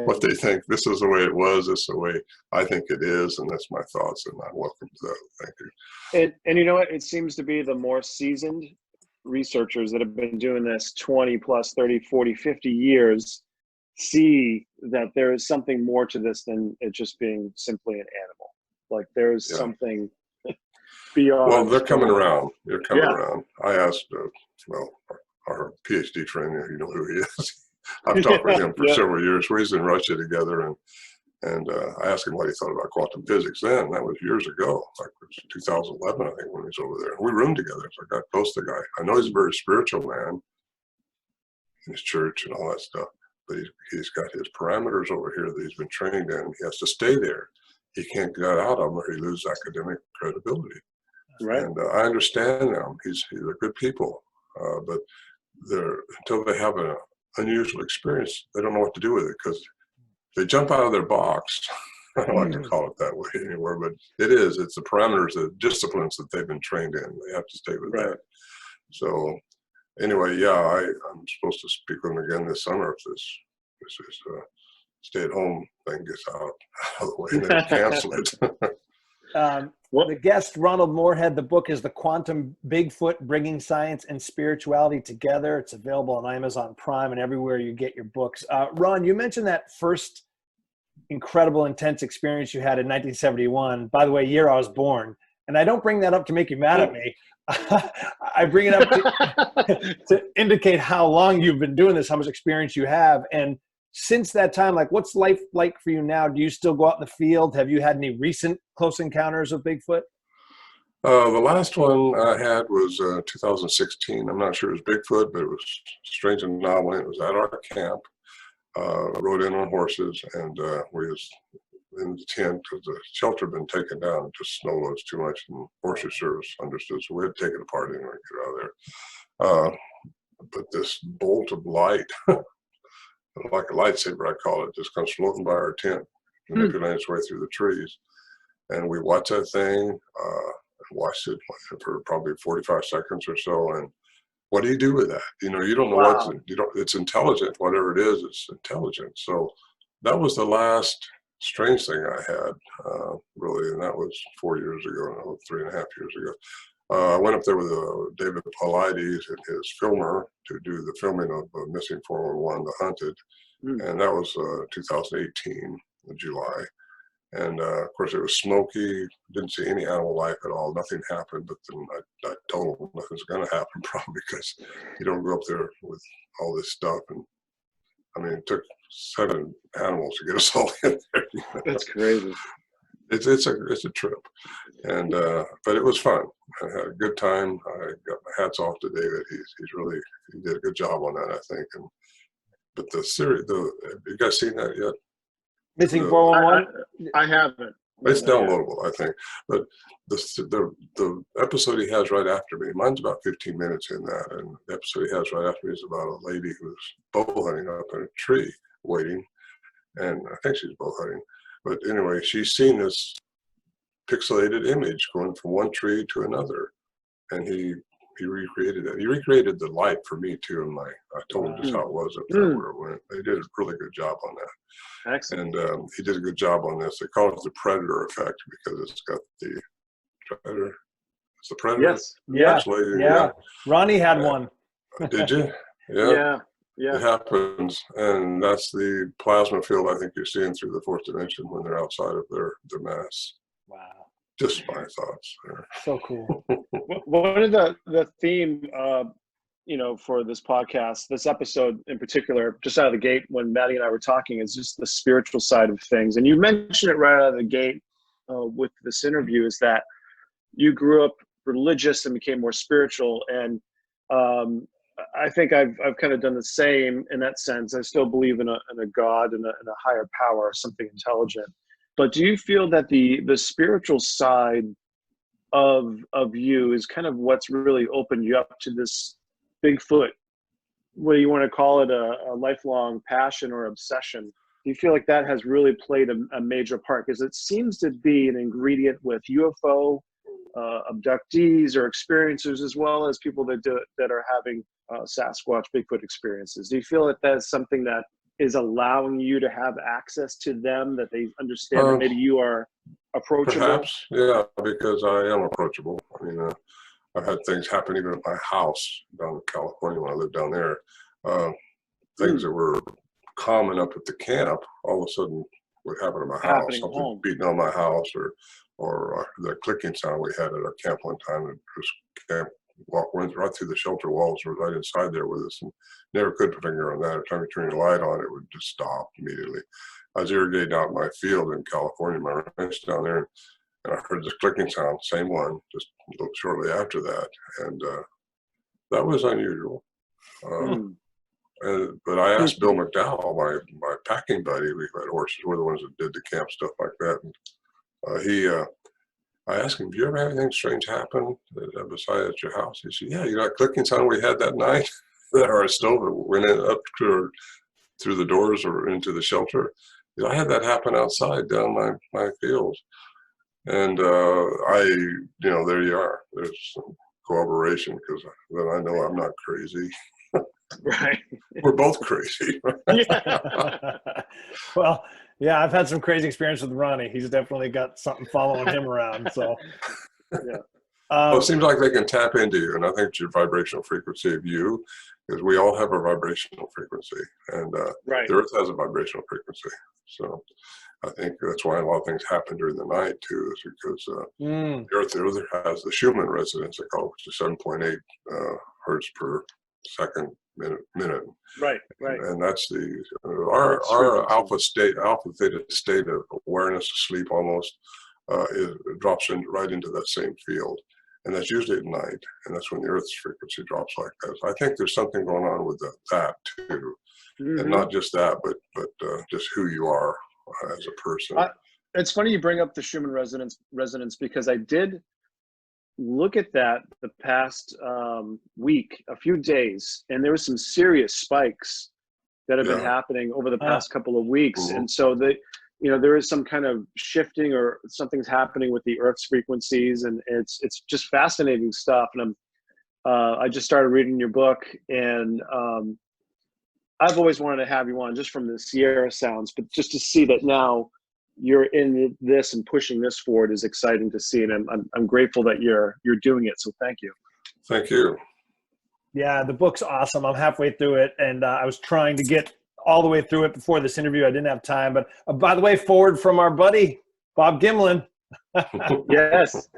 what they think. This is the way it was. This is the way I think it is, and that's my thoughts, and I'm welcome to that. Thank you. And you know what? It seems to be the more seasoned researchers that have been doing this 20 plus 30, 40, 50 years see that there is something more to this than it just being simply an animal. Like there's something beyond. Well, they're coming around. They're coming around. I asked, our PhD friend, you know who he is. I've talked with him for several years. We was in Russia together, and I asked him what he thought about quantum physics then. That was years ago, like it was 2011, I think, when he was over there. We roomed together, so I got close to the guy. I know he's a very spiritual man in his church and all that stuff, but he's got his parameters over here that he's been trained in. He has to stay there. He can't get out of them, or he loses academic credibility. Right. And I understand them. They're good people, but until they have an unusual experience, they don't know what to do with it, because they jump out of their box. I don't like to call it that way anymore, but it's the parameters, the disciplines that they've been trained in. They have to stay with that. So anyway, I'm supposed to speak with them again this summer if this stay-at-home thing gets out of the way, and then cancel it. The guest, Ronald Moorhead, the book is The Quantum Bigfoot, Bringing Science and Spirituality Together. It's available on Amazon Prime and everywhere you get your books. Ron, you mentioned that first incredible, intense experience you had in 1971. By the way, year I was born. And I don't bring that up to make you mad at me. I bring it up to indicate how long you've been doing this, how much experience you have. And since that time, like, what's life like for you now? Do you still go out in the field? Have you had any recent close encounters of Bigfoot? The last one I had was 2016. I'm not sure it was Bigfoot, but it was a strange anomaly. It was at our camp. rode in on horses, and we was in the tent because the shelter had been taken down. Just snow was too much, and Forestry Service understood, so we had to take it apart anyway to get out of there. But this bolt of light, like a lightsaber, I call it, just comes floating by our tent, manipulating its way through the trees. And we watched that thing, and watched it for probably 45 seconds or so. And what do you do with that? You know, you don't know Wow. it's intelligent, whatever it is, it's intelligent. So that was the last strange thing I had, really, and that was 4 years ago, no, 3.5 years ago. I went up there with David Paulides and his filmer to do the filming of Missing 411, The Hunted, and that was 2018 in July. And of course, it was smoky, didn't see any animal life at all, nothing happened. But then I told him nothing's going to happen, probably, because you don't go up there with all this stuff. And I mean, it took 7 animals to get us all in there. You know? That's crazy. It's a trip, and but it was fun. I had a good time. I got my hats off to David. He did a good job on that, I think. But the series, have you guys seen that yet? Missing 411? I haven't. It's downloadable, I think. But the episode he has right after me, mine's about 15 minutes in that, and the episode he has right after me is about a lady who's bow hunting up in a tree, waiting, and I think she's bow hunting. But anyway, she's seen this pixelated image going from one tree to another, and he recreated it. He recreated the light for me too, and I told him just how it was up there where it went. They did a really good job on that. Excellent. And he did a good job on this. They call it the predator effect because it's got the predator. It's the predator. Yes. Yeah. Ronny had one. Did you? Yeah. It happens, and that's the plasma field I think you're seeing through the fourth dimension when they're outside of their mass. Wow. Just my thoughts there. So cool. One of the theme, for this podcast, this episode in particular, just out of the gate when Matty and I were talking, is just the spiritual side of things. And you mentioned it right out of the gate with this interview, is that you grew up religious and became more spiritual. And I think I've kind of done the same in that sense. I still believe in a God and a higher power, something intelligent. But do you feel that the spiritual side of you is kind of what's really opened you up to this Bigfoot, whether you want to call it a lifelong passion or obsession? Do you feel like that has really played a major part? Because it seems to be an ingredient with UFO abductees or experiencers, as well as people that are having Sasquatch, Bigfoot experiences. Do you feel that that's something that is allowing you to have access to them, that they understand that maybe you are approachable? Perhaps, yeah, because I am approachable. I mean, I've had things happen even at my house down in California when I lived down there. Things that were common up at the camp, all of a sudden would happen at my house. Something beating on my house, or the clicking sound we had at our camp one time. It just went right through the shelter walls, were right inside there with us, and never could put a finger on that. Every time you turn your light on, it would just stop immediately. I was irrigating out my field in California, my ranch down there, and I heard this clicking sound, same one, just a little shortly after that, and that was unusual. But I asked Bill McDowell, my packing buddy, we had horses, we're the ones that did the camp stuff like that, and I asked him, "Do you ever have anything strange happen besides your house?" He said, "Yeah, you know that clicking sound we had that night that our stove went in up through the doors or into the shelter. I had that happen outside down my field." And there you are. There's some corroboration, because then I know I'm not crazy. Right. We're both crazy. Yeah. Well, yeah, I've had some crazy experience with Ronny. He's definitely got something following him around. So, Yeah. Well, it seems like they can tap into you, and I think it's your vibrational frequency of you, because we all have a vibrational frequency, and Right. the Earth has a vibrational frequency. So I think that's why a lot of things happen during the night too, is because the Earth has the Schumann resonance, they call it, which is 7.8 hertz per second minute. Right. And that's our alpha theta state of awareness, sleep almost, it drops right into that same field. and that's usually at night, and that's when the Earth's frequency drops like that. So I think there's something going on with that too, and not just that, but just who you are as a person. It's funny you bring up the Schumann resonance because I did look at that the past week, a few days, and there was some serious spikes that have been happening over the past couple of weeks, and so there is some kind of shifting or something's happening with the Earth's frequencies, and it's just fascinating stuff. And I just started reading your book, and I've always wanted to have you on just from the Sierra sounds, but just to see that now you're in this and pushing this forward is exciting to see, and I'm grateful that you're doing it. So thank you. Thank you. Yeah, the book's awesome. I'm halfway through it, and I was trying to get all the way through it before this interview. I didn't have time, but by the way, forward from our buddy Bob Gimlin. Yes.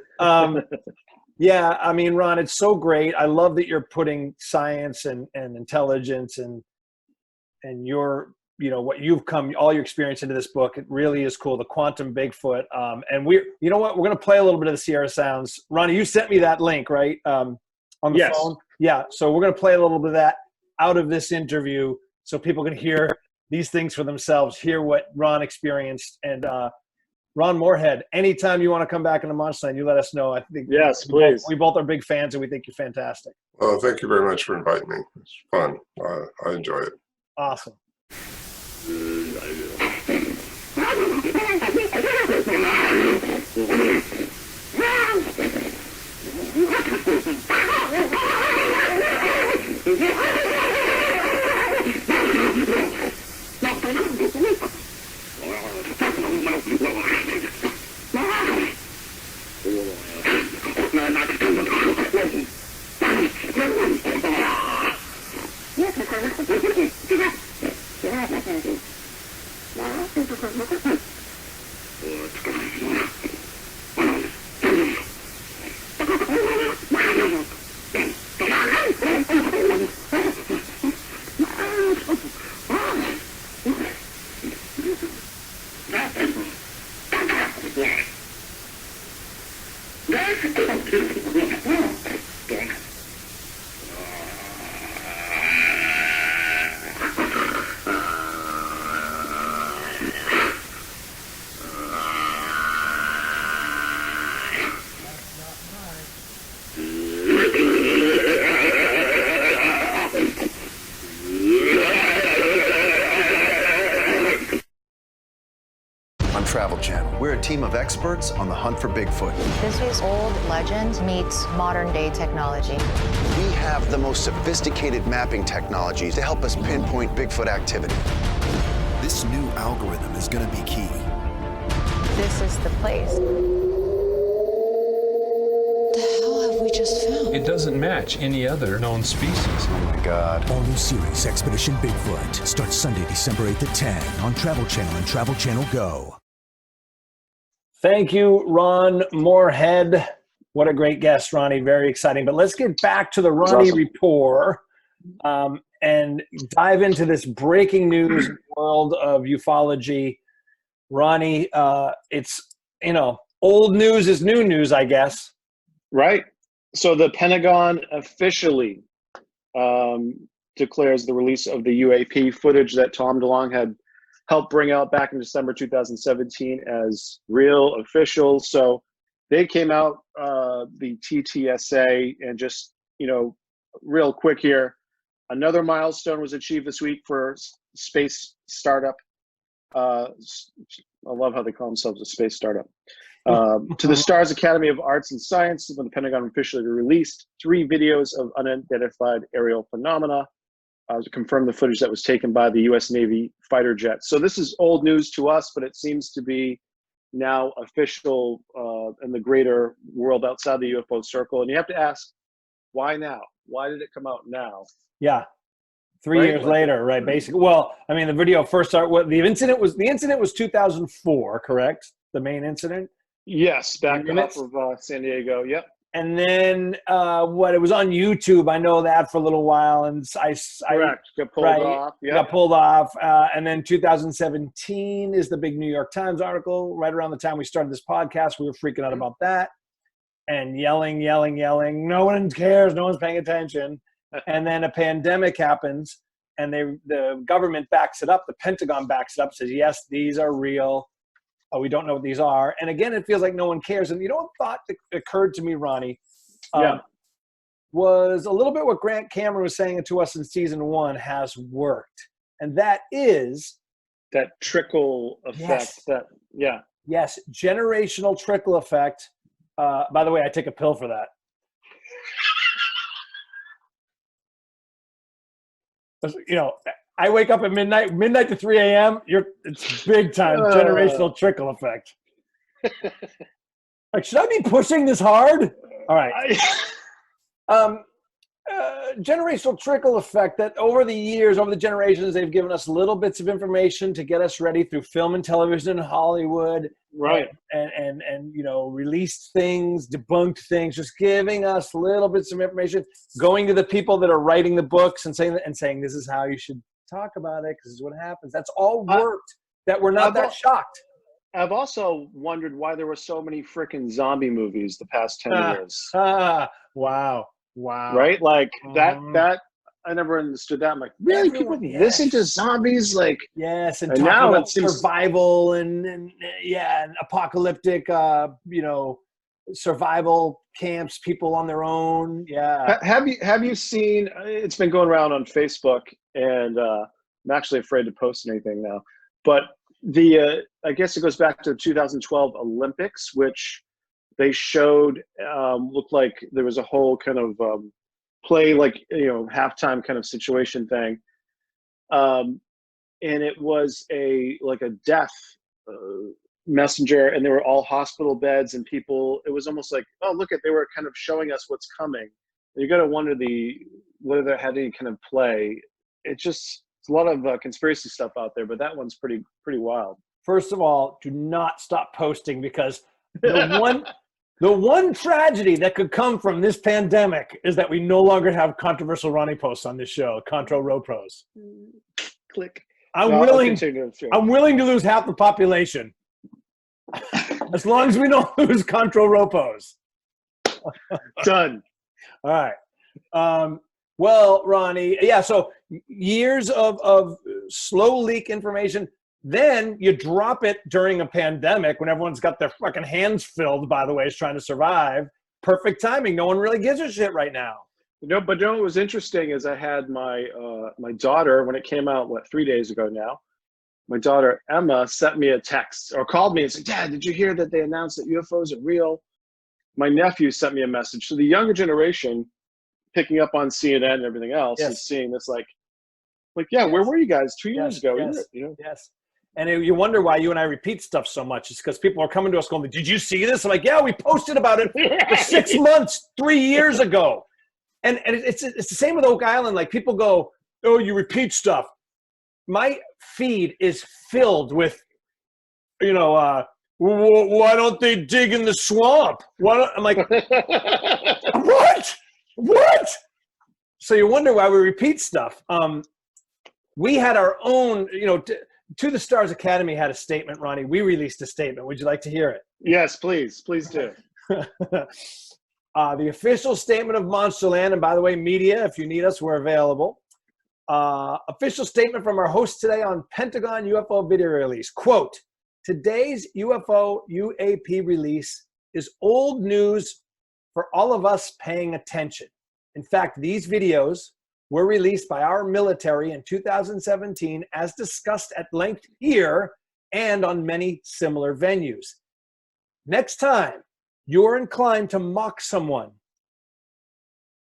Yeah, I mean, Ron, it's so great. I love that you're putting science and intelligence and your, what you've come, all your experience into this book. It really is cool. The Quantum Bigfoot. And you know what? We're going to play a little bit of the Sierra Sounds. Ronnie, you sent me that link, right? On the phone. Yeah. So we're going to play a little bit of that out of this interview so people can hear these things for themselves, hear what Ron experienced. And Ron Moorhead, anytime you want to come back into Monsterland, you let us know. I think yes, please. We both are big fans, and we think you're fantastic. Oh, thank you very much for inviting me. It's fun. I enjoy it. Awesome. We're a team of experts on the hunt for Bigfoot. This is old legend meets modern day technology. We have the most sophisticated mapping technology to help us pinpoint Bigfoot activity. This new algorithm is going to be key. This is the place. The hell have we just found? It doesn't match any other known species. Oh my God. All new series Expedition Bigfoot starts Sunday, December 8th at 10 on Travel Channel and Travel Channel Go. Thank you, Ron Moorhead. What a great guest, Ronnie. Very exciting. But let's get back to the Ronnie Report and dive into this breaking news world of ufology. Ronnie, it's, old news is new news, I guess. Right. So the Pentagon officially declares the release of the UAP footage that Tom DeLonge had helped bring out back in December 2017 as real, official. So they came out, the TTSA, and just, real quick here, another milestone was achieved this week for space startup. I love how they call themselves a space startup. To the Stars Academy of Arts and Science, when the Pentagon officially released 3 videos of unidentified aerial phenomena to confirm the footage that was taken by the U.S. Navy fighter jets. So this is old news to us, but it seems to be now official in the greater world outside the UFO circle. And you have to ask, why now? Why did it come out now? Yeah. 3 years later, right? Basically. Well, I mean, the video first started, the incident was 2004, correct? The main incident? Yes, back off of San Diego. Yep. And then it was on YouTube. I know that for a little while, and Correct. Got pulled off. Yep. Got pulled off. And then 2017 is the big New York Times article. Right around the time we started this podcast, we were freaking out about that. and yelling. No one cares. No one's paying attention. And then a pandemic happens, and the government backs it up. The Pentagon backs it up, says, yes, these are real. We don't know what these are. And again, it feels like no one cares. And you know what thought that occurred to me, Ronnie, was a little bit what Grant Cameron was saying to us in season 1 has worked. And that is that trickle effect. Yes, generational trickle effect. By the way, I take a pill for that. You know, I wake up at midnight to 3 a.m. It's big time generational trickle effect. Like, should I be pushing this hard? All right. Generational trickle effect, that over the years, over the generations, they've given us little bits of information to get us ready through film and television in Hollywood. Right. And you know, released things, debunked things, just giving us little bits of information, going to the people that are writing the books and saying this is how you should talk about it, because this is what happens. That's all worked, that we're not that shocked. I've also wondered why there were so many freaking zombie movies the past 10 years. Wow. Right? Like that I never understood that. I'm like, really? People this into zombies? Like, yes, and now about it seems survival and apocalyptic survival camps, people on their own. Yeah. Have you seen, it's been going around on Facebook, and I'm actually afraid to post anything now, but I guess it goes back to the 2012 Olympics, which they showed looked like there was a whole kind of play, like, you know, halftime kind of situation thing, and it was a death messenger, and they were all hospital beds and people. It was almost like, oh, look at, they were kind of showing us what's coming. And you got to wonder whether they had any kind of play. It's a lot of conspiracy stuff out there, but that one's pretty wild. First of all, do not stop posting, because the one tragedy that could come from this pandemic is that we no longer have controversial Ronnie posts on this show. Contro Row Pros. Click. I'm willing to lose half the population as long as we don't lose Contro Row Pros. Done. All right. Well, Ronnie, so years of slow leak information. Then you drop it during a pandemic when everyone's got their fucking hands filled, by the way, is trying to survive. Perfect timing. No one really gives a shit right now. But what was interesting is I had my daughter, when it came out, 3 days ago now, my daughter Emma sent me a text or called me and said, Dad, did you hear that they announced that UFOs are real? My nephew sent me a message. So the younger generation, picking up on CNN and everything else, and seeing this like, where were you guys 2 years ago? Yes. And you wonder why you and I repeat stuff so much. It's because people are coming to us going, did you see this? I'm like, yeah, we posted about it for 6 months, 3 years ago. And it's the same with Oak Island. Like, people go, oh, you repeat stuff. My feed is filled with, why don't they dig in the swamp? I'm like, what? So you wonder why we repeat stuff. We had our own, To the Stars Academy had a statement, Ronnie. We released a statement. Would you like to hear it? Yes, please. Please do. The official statement of Monsterland, and by the way, media, if you need us, we're available. Official statement from our host today on Pentagon UFO video release. Quote, today's UFO UAP release is old news for all of us paying attention. In fact, these videos were released by our military in 2017, as discussed at length here and on many similar venues. Next time you're inclined to mock someone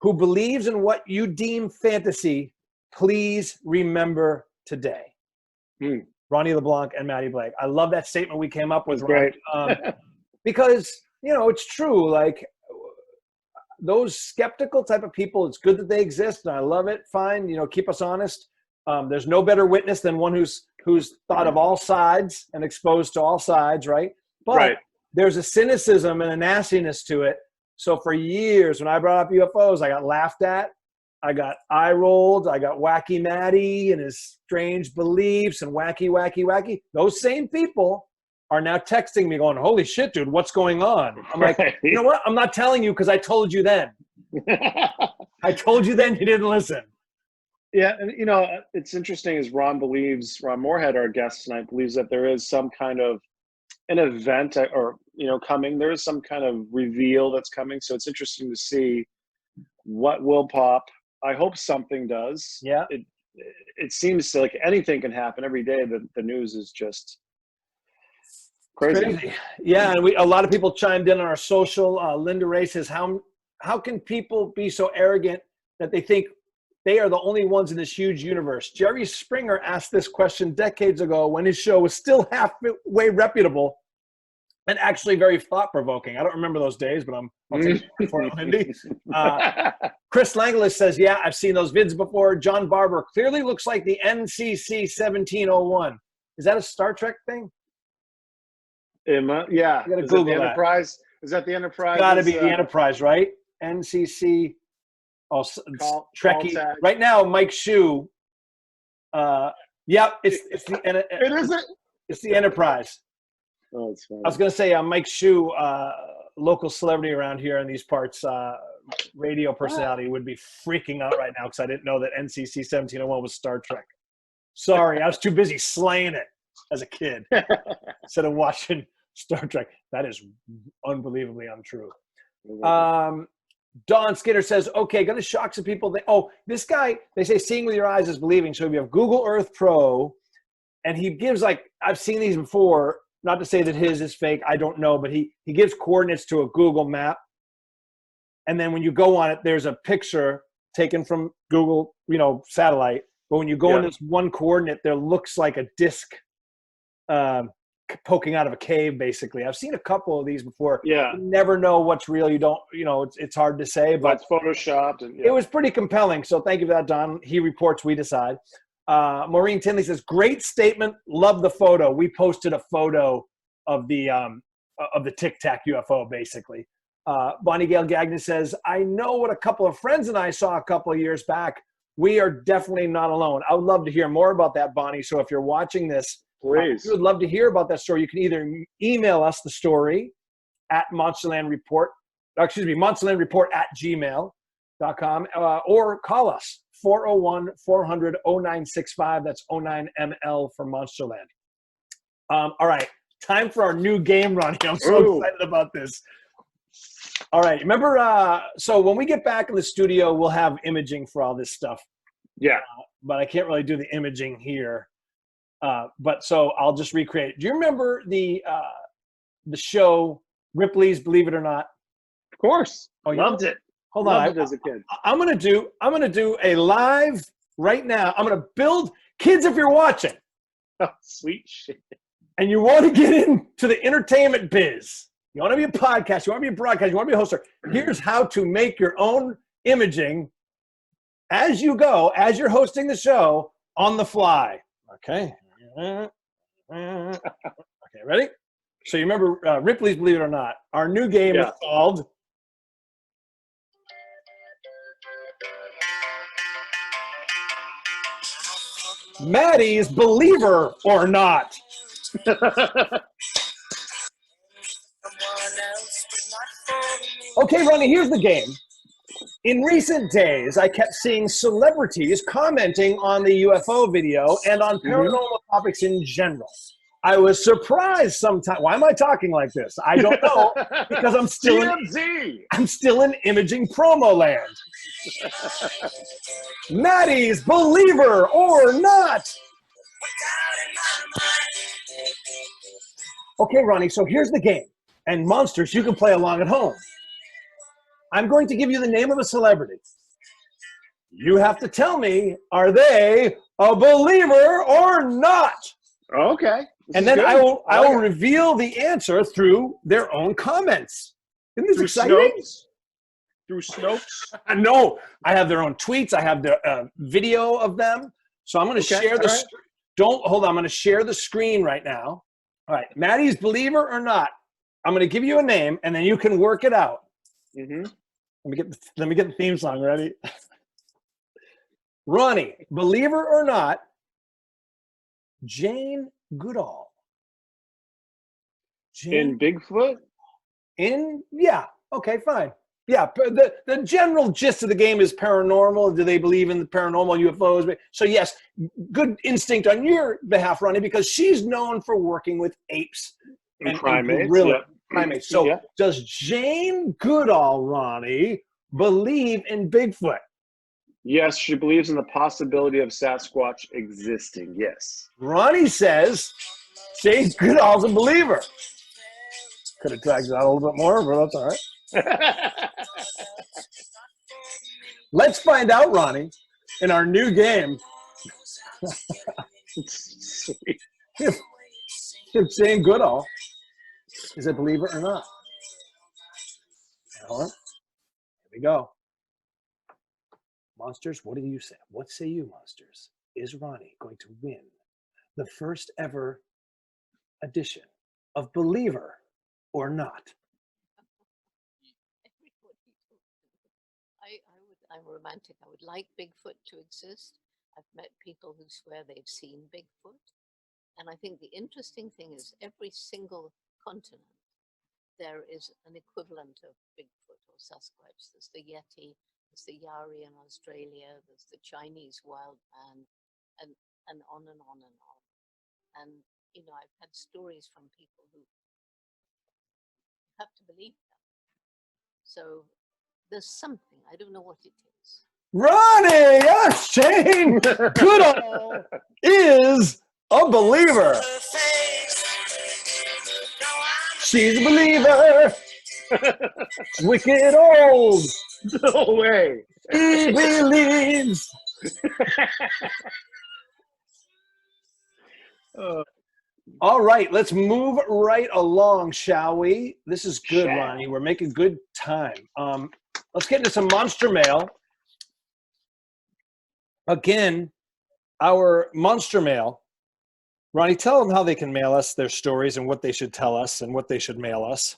who believes in what you deem fantasy, please remember today. Ronnie LeBlanc and Matty Blanc. I love that statement we came up with, right? Because, it's true. Like, those skeptical type of people, it's good that they exist, and I love it. Fine, keep us honest. There's no better witness than one who's thought of all sides and exposed to all sides, right? But there's a cynicism and a nastiness to it. So for years, when I brought up UFOs, I got laughed at, I got eye rolled, I got wacky Matty and his strange beliefs and wacky. Those same people are now texting me going, holy shit, dude, what's going on? I'm like, you know what? I'm not telling you because I told you then. I told you then, you didn't listen. Yeah, and it's interesting is Ron Moorehead, our guest tonight, believes that there is some kind of an event or coming. There is some kind of reveal that's coming. So it's interesting to see what will pop. I hope something does. Yeah. It seems like anything can happen every day. The news is just crazy. Yeah, and a lot of people chimed in on our social. Linda Ray says, how can people be so arrogant that they think they are the only ones in this huge universe? Jerry Springer asked this question decades ago when his show was still halfway reputable and actually very thought-provoking. I don't remember those days, but I'll take it for it, Lindy. Chris Langlis says, yeah, I've seen those vids before. John Barber clearly looks like the NCC 1701. Is that a Star Trek thing? Yeah. I gotta Is Google it the that. Enterprise? Is that the Enterprise? Got to be the Enterprise, right? NCC. Oh, Trekkie. Right now, Mike Shue. Yeah, it's the It isn't. It's the Enterprise. Oh, it's funny. I was going to say Mike Shue, local celebrity around here in these parts, radio personality, would be freaking out right now because I didn't know that NCC 1701 was Star Trek. Sorry, I was too busy slaying it as a kid instead of watching Star Trek. That is unbelievably untrue. Don Skinner says, okay, going to shock some people. This guy, they say seeing with your eyes is believing. So if you have Google Earth Pro, and he gives I've seen these before, not to say that his is fake, I don't know, but he gives coordinates to a Google map. And then when you go on it, there's a picture taken from Google, satellite. But when you go in this one coordinate, there looks like a disc poking out of a cave, basically. I've seen a couple of these before. Yeah. You never know what's real. You don't, it's hard to say, but it's photoshopped. And, it was pretty compelling. So thank you for that, Don. He reports, we decide. Maureen Tinley says, great statement. Love the photo. We posted a photo of the Tic Tac UFO, basically. Bonnie Gail Gagnon says, I know what a couple of friends and I saw a couple of years back. We are definitely not alone. I would love to hear more about that, Bonnie. So if you're watching this, please. We would love to hear about that story. You can either email us the story at monsterlandreport@gmail.com or call us 401-400-0965. That's 09ML for Monsterland. All right, time for our new game, Ronny. I'm so excited about this. All right, remember, so when we get back in the studio, we'll have imaging for all this stuff. Yeah. But I can't really do the imaging here. But so I'll just recreate. Do you remember the show Ripley's Believe It or Not? Of course. Oh, loved it. Hold loved on. It as a kid. I'm gonna do a live right now. I'm gonna build kids if you're watching. Oh, sweet shit. And you want to get into the entertainment biz. You want to be a podcast. You want to be a broadcast. You want to be a hoster. Here's how to make your own imaging as you go, as you're hosting the show on the fly. Okay. Okay, ready? So you remember Ripley's Believe It or Not. Our new game is called Matty's Believer or Not. Okay, Ronny, here's the game. In recent days, I kept seeing celebrities commenting on the UFO video and on paranormal topics in general. I was surprised sometimes. Why am I talking like this? I don't know, because I'm still in imaging promo land. Matty's Believer or Not. Okay, Ronny, so here's the game. And monsters, you can play along at home. I'm going to give you the name of a celebrity. You have to tell me, are they a believer or not? Okay. And then I will reveal the answer through their own comments. Isn't this exciting? Through Snopes? No, I have their own tweets. I have the video of them. So I'm going to share the screen. Hold on. I'm going to share the screen right now. All right. Matty's Believer or Not. I'm going to give you a name, and then you can work it out. Mm-hmm. Let me get the theme song ready. Ronny, Believer or Not, Jane Goodall. In Bigfoot? Yeah. Okay, fine. Yeah, the general gist of the game is paranormal. Do they believe in the paranormal, UFOs? So yes, good instinct on your behalf, Ronny, because she's known for working with apes and primates. Primates. So does Jane Goodall, Ronny, believe in Bigfoot? Yes, she believes in the possibility of Sasquatch existing. Yes. Ronny says Jane Goodall's a believer. Could have dragged it out a little bit more, but that's all right. Let's find out, Ronny, in our new game, if Jane Goodall is a believer or not. All right. Here we go. Monsters, what do you say? What say you, Monsters? Is Ronny going to win the first ever edition of Believer or Not? I'm romantic. I would like Bigfoot to exist. I've met people who swear they've seen Bigfoot. And I think the interesting thing is every single continent, there is an equivalent of Bigfoot or Sasquatch. There's the Yeti, there's the Yari in Australia, there's the Chinese wild man, and on and on and on. And, you know, I've had stories from people who have to believe them. So there's something, I don't know what it is. Ronny, yes, Jane Goodall is a believer. She's a believer. Wicked old. No way. He believes. All right, let's move right along, shall we? This is good, Ronny. We're making good time. Let's get into some monster mail. Again, our monster mail. Ronny, tell them how they can mail us their stories and what they should tell us and what they should mail us.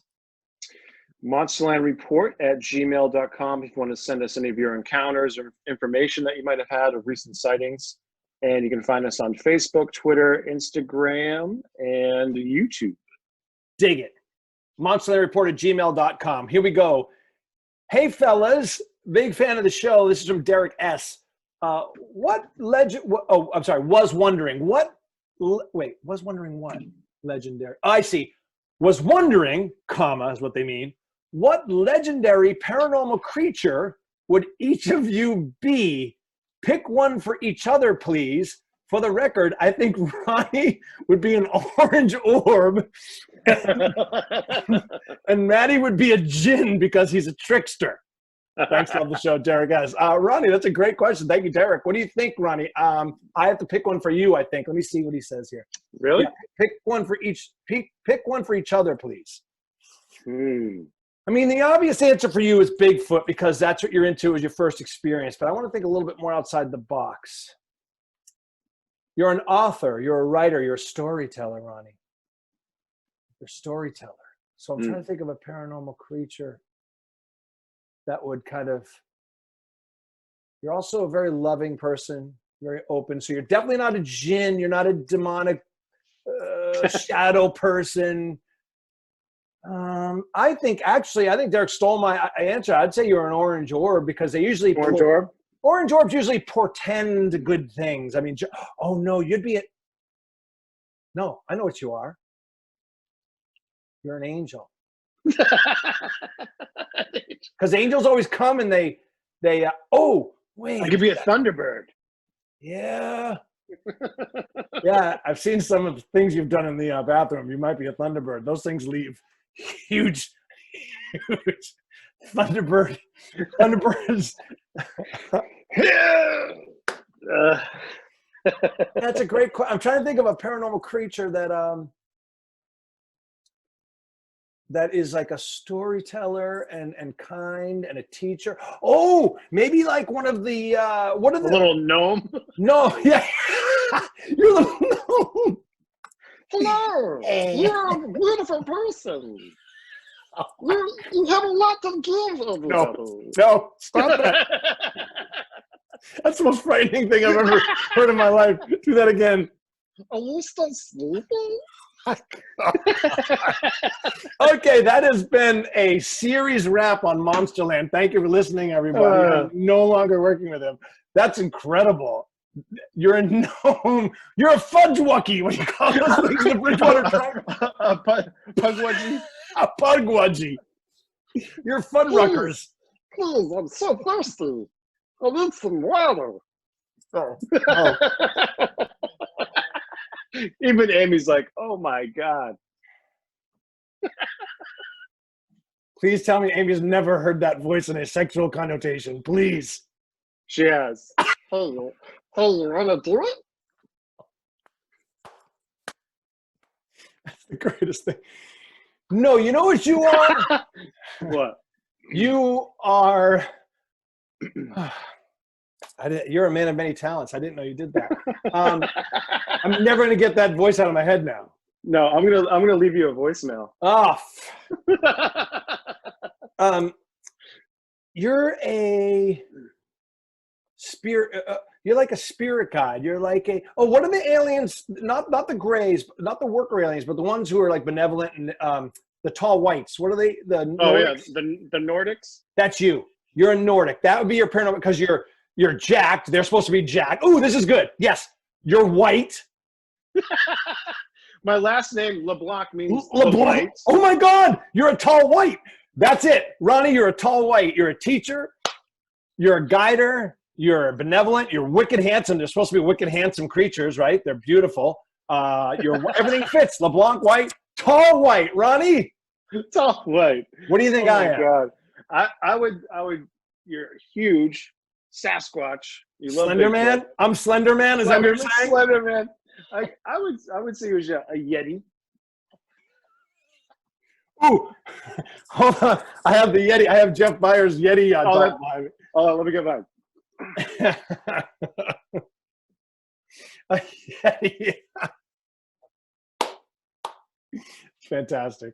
monsterlandreport@gmail.com if you want to send us any of your encounters or information that you might have had of recent sightings. And you can find us on Facebook, Twitter, Instagram, and YouTube. Dig it. monsterlandreport@gmail.com. Here we go. Hey, fellas. Big fan of the show. This is from Derek S. Was wondering what? Was wondering what? Legendary. I see. Was wondering, comma, is what they mean. What legendary paranormal creature would each of you be? Pick one for each other, please. For the record, I think Ronny would be an orange orb, and Matty would be a djinn because he's a trickster. Thanks, love the show, Derek S. Ronny, that's a great question. Thank you, Derek. What do you think, Ronny? I have to pick one for you, I think. Let me see what he says here. Really? Yeah, pick one for each. Pick one for each other, please. I mean, the obvious answer for you is Bigfoot because that's what you're into as your first experience. But I want to think a little bit more outside the box. You're an author. You're a writer. You're a storyteller, Ronny. You're a storyteller. So I'm trying to think of a paranormal creature that would kind of. You're also a very loving person, very open. So you're definitely not a djinn. You're not a demonic shadow person. I think Derek stole my answer. I'd say you're an orange orb because they usually orange orbs usually portend good things. I mean, oh no, you'd be no, I know what you are. You're an angel. Because angels always come and they oh wait, I could be a thunderbird. Yeah. Yeah, I've seen some of the things you've done in the bathroom. You might be a thunderbird. Those things leave huge thunderbirds. That's a great question. I'm trying to think of a paranormal creature that is like a storyteller and kind and a teacher. Oh, maybe like one of the what are the little gnome? No, yeah. You're a little gnome. Hello, you're a beautiful person. You have a lot to give. No, stop that. That's the most frightening thing I've ever heard in my life. Do that again. Are you still sleeping? Okay, that has been a series wrap on Monsterland. Thank you for listening, everybody. I'm no longer working with him. That's incredible. You're a fudgewucky. What do you call those things? The Bridgewater Tribe? A pugwudgie. A pugwudgie. You're Fuddruckers. Please, I'm so thirsty. I need some water. Oh. Even Amy's like, oh my God. Please tell me Amy's never heard that voice in a sexual connotation. Please. She has. Hey, you want to do it? That's the greatest thing. No, you know what you are? What? You are... You're a man of many talents. I didn't know you did that. I'm never going to get that voice out of my head now. No, I'm gonna leave you a voicemail. Oh. You're a spirit. You're like a spirit guide. You're like a. Oh, what are the aliens? Not the grays, not the worker aliens, but the ones who are like benevolent and the tall whites. What are they? The Nordics? The Nordics. That's you. You're a Nordic. That would be your paranormal because you're jacked. They're supposed to be jacked. Ooh, this is good. Yes, you're white. My last name LeBlanc means LeBlanc. Oh my God, you're a tall white. That's it, Ronnie. You're a tall white. You're a teacher. You're a guider. You're benevolent. You're wicked handsome. They're supposed to be wicked handsome creatures, right? They're beautiful. Everything fits. LeBlanc white, tall white. Ronnie, tall white. What do you think I am? God. I would. You're huge. Sasquatch. You love Slender Bigfoot. Man. I'm Slender Man. Is that what you're saying? Slender Man. I would say it was a Yeti. Ooh, hold on. I have the Yeti. I have Jeff Byers' Yeti on top behind me. Oh, let me get mine. A Yeti. Fantastic.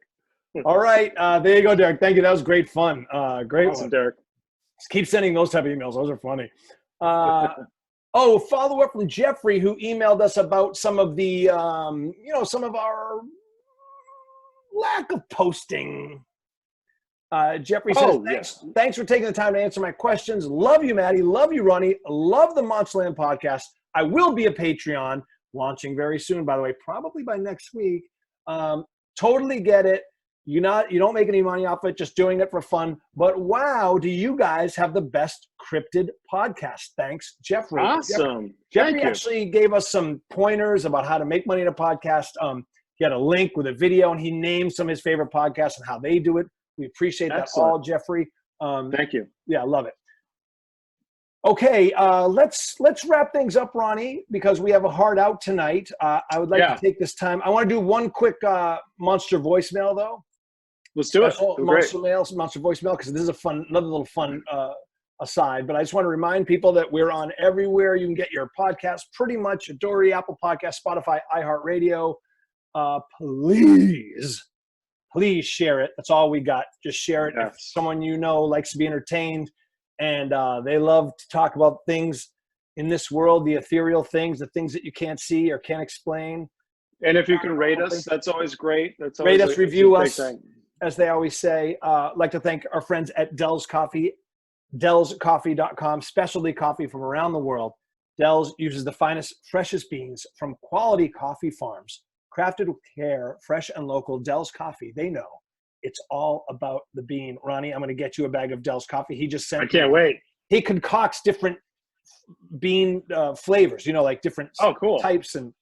All right. There you go, Derek. Thank you. That was great fun. Great Awesome, one. Derek. Just keep sending those type of emails. Those are funny. Follow up from Jeffrey, who emailed us about some of the, some of our lack of posting. Jeffrey says, thanks for taking the time to answer my questions. Love you, Matty. Love you, Ronny. Love the Monsterland podcast. I will be a Patreon, launching very soon, by the way, probably by next week. Totally get it. You don't make any money off it, just doing it for fun. But wow, do you guys have the best cryptid podcast? Thanks, Jeffrey. Awesome. Jeffrey actually gave us some pointers about how to make money in a podcast. He had a link with a video, and he named some of his favorite podcasts and how they do it. We appreciate that all, Jeffrey. Thank you. Yeah, I love it. Okay, let's wrap things up, Ronnie, because we have a hard out tonight. I would like to take this time. I want to do one quick monster voicemail, though. Let's do it. Monster voicemail, because this is another little fun aside. But I just want to remind people that we're on everywhere. You can get your podcast pretty much. Dory, Apple Podcast, Spotify, iHeartRadio. Please share it. That's all we got. Just share it. Yes. If someone you know likes to be entertained and they love to talk about things in this world, the ethereal things, the things that you can't see or can't explain. And if you can rate us, that's always great. That's always rate us, review us. As they always say. I'd like to thank our friends at Dell's Coffee, dellscoffee.com, specialty coffee from around the world. Dell's uses the finest, freshest beans from quality coffee farms, crafted with care, fresh and local. Dell's Coffee, they know it's all about the bean. Ronnie, I'm going to get you a bag of Dell's Coffee. He just sent I can't wait. He concocts different bean flavors, like different types. And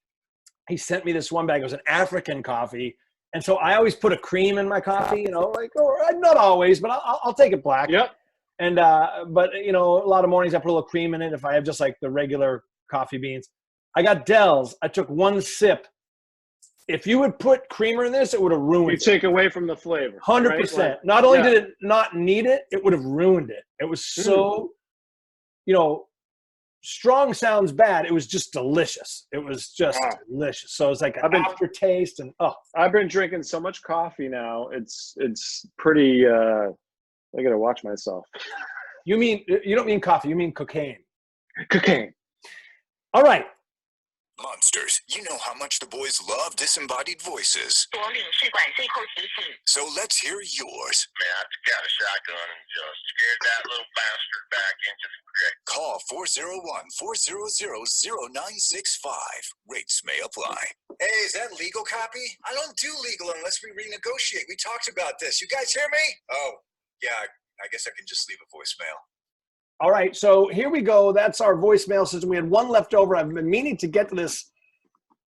he sent me this one bag. It was an African coffee. And so I always put a cream in my coffee, not always, but I'll take it black. Yep. And, but a lot of mornings I put a little cream in it if I have just like the regular coffee beans. I got Dell's. I took one sip. If you would put creamer in this, it would have ruined it. You take away from the flavor. 100%. Right? Not only did it not need it, it would have ruined it. It was so, strong sounds bad. It was just delicious. It was just delicious. So it's like an aftertaste, and I've been drinking so much coffee now. It's pretty. I gotta watch myself. You don't mean coffee? You mean cocaine? Cocaine. All right. Monsters, you know how much the boys love disembodied voices. So let's hear yours. Man, I got a shotgun and just scared that little bastard back into the grave. Call 401-400-0965. Rates may apply. Hey, is that legal copy? I don't do legal unless we renegotiate. We talked about this. You guys hear me? Oh, yeah, I guess I can just leave a voicemail. All right, so here we go. That's our voicemail system. We had one left over. I've been meaning to get to this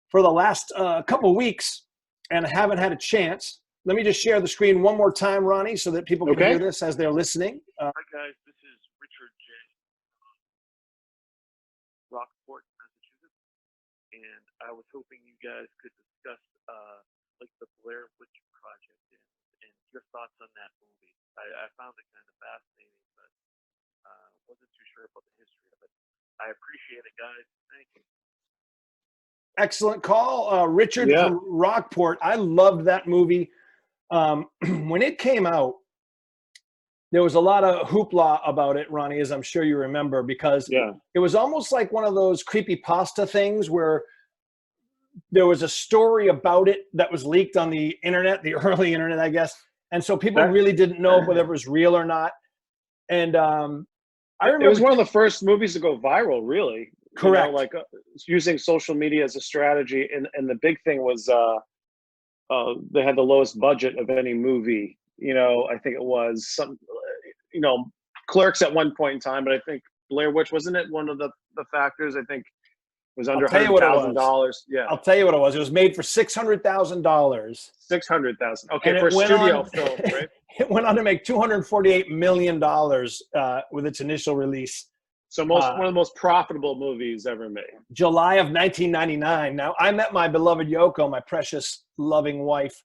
for the last couple of weeks, and I haven't had a chance. Let me just share the screen one more time, Ronnie, so that people can hear this as they're listening. Hi, guys. This is Richard J. Rockport, Massachusetts, and I was hoping you guys could discuss like the Blair Witch Project and your thoughts on that movie. I found it kind of fascinating, but wasn't too sure about the history of it. I appreciate it, guys. Thank you. Excellent call, Richard from Rockport. I loved that movie. When it came out, there was a lot of hoopla about it, Ronnie, as I'm sure you remember, because it was almost like one of those creepypasta things where there was a story about it that was leaked on the internet, the early internet, I guess. And so people really didn't know whether it was real or not. And I remember it was one of the first movies to go viral, really. Correct. You know, like using social media as a strategy. And the big thing was they had the lowest budget of any movie. You know, I think it was some, you know, Clerks at one point in time, but I think Blair Witch, wasn't it one of the factors? I think it was under $100,000. Yeah. I'll tell you what it was. It was made for $600,000. $600,000. Okay, for a studio film, right? It went on to make $248 million with its initial release. So one of the most profitable movies ever made. July of 1999. Now, I met my beloved Yoko, my precious, loving wife,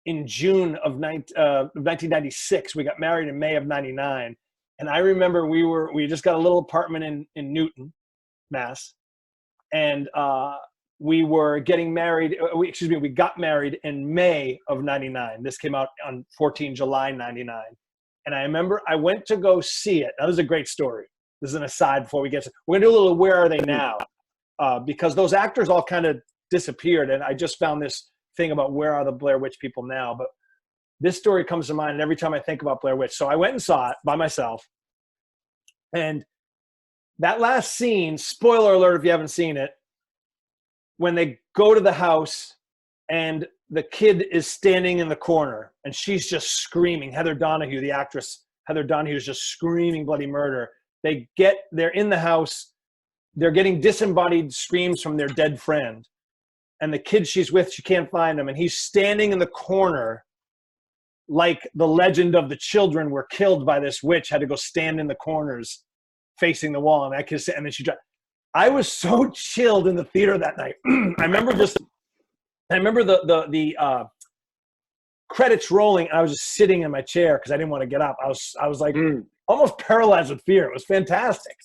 in June of 1996. We got married in May of 99. And I remember we just got a little apartment in Newton, Mass. And we were getting married. We got married in May of 99. This came out on 14 July 99. And I remember I went to go see it. Now, this is a great story. This is an aside before we get to, we're going to do a little Where Are They Now? Because those actors all kind of disappeared. And I just found this thing about where are the Blair Witch people now. But this story comes to mind every time I think about Blair Witch. So I went and saw it by myself. And that last scene, spoiler alert if you haven't seen it, when they go to the house and the kid is standing in the corner and she's just screaming. Heather Donahue, the actress, Heather Donahue is just screaming bloody murder. They're in the house. They're getting disembodied screams from their dead friend. And the kid she's with, she can't find him. And he's standing in the corner like the legend of the children were killed by this witch, had to go stand in the corners facing the wall. And that kid, and then I was so chilled in the theater that night. I remember the credits rolling. And I was just sitting in my chair because I didn't want to get up. I was like almost paralyzed with fear. It was fantastic.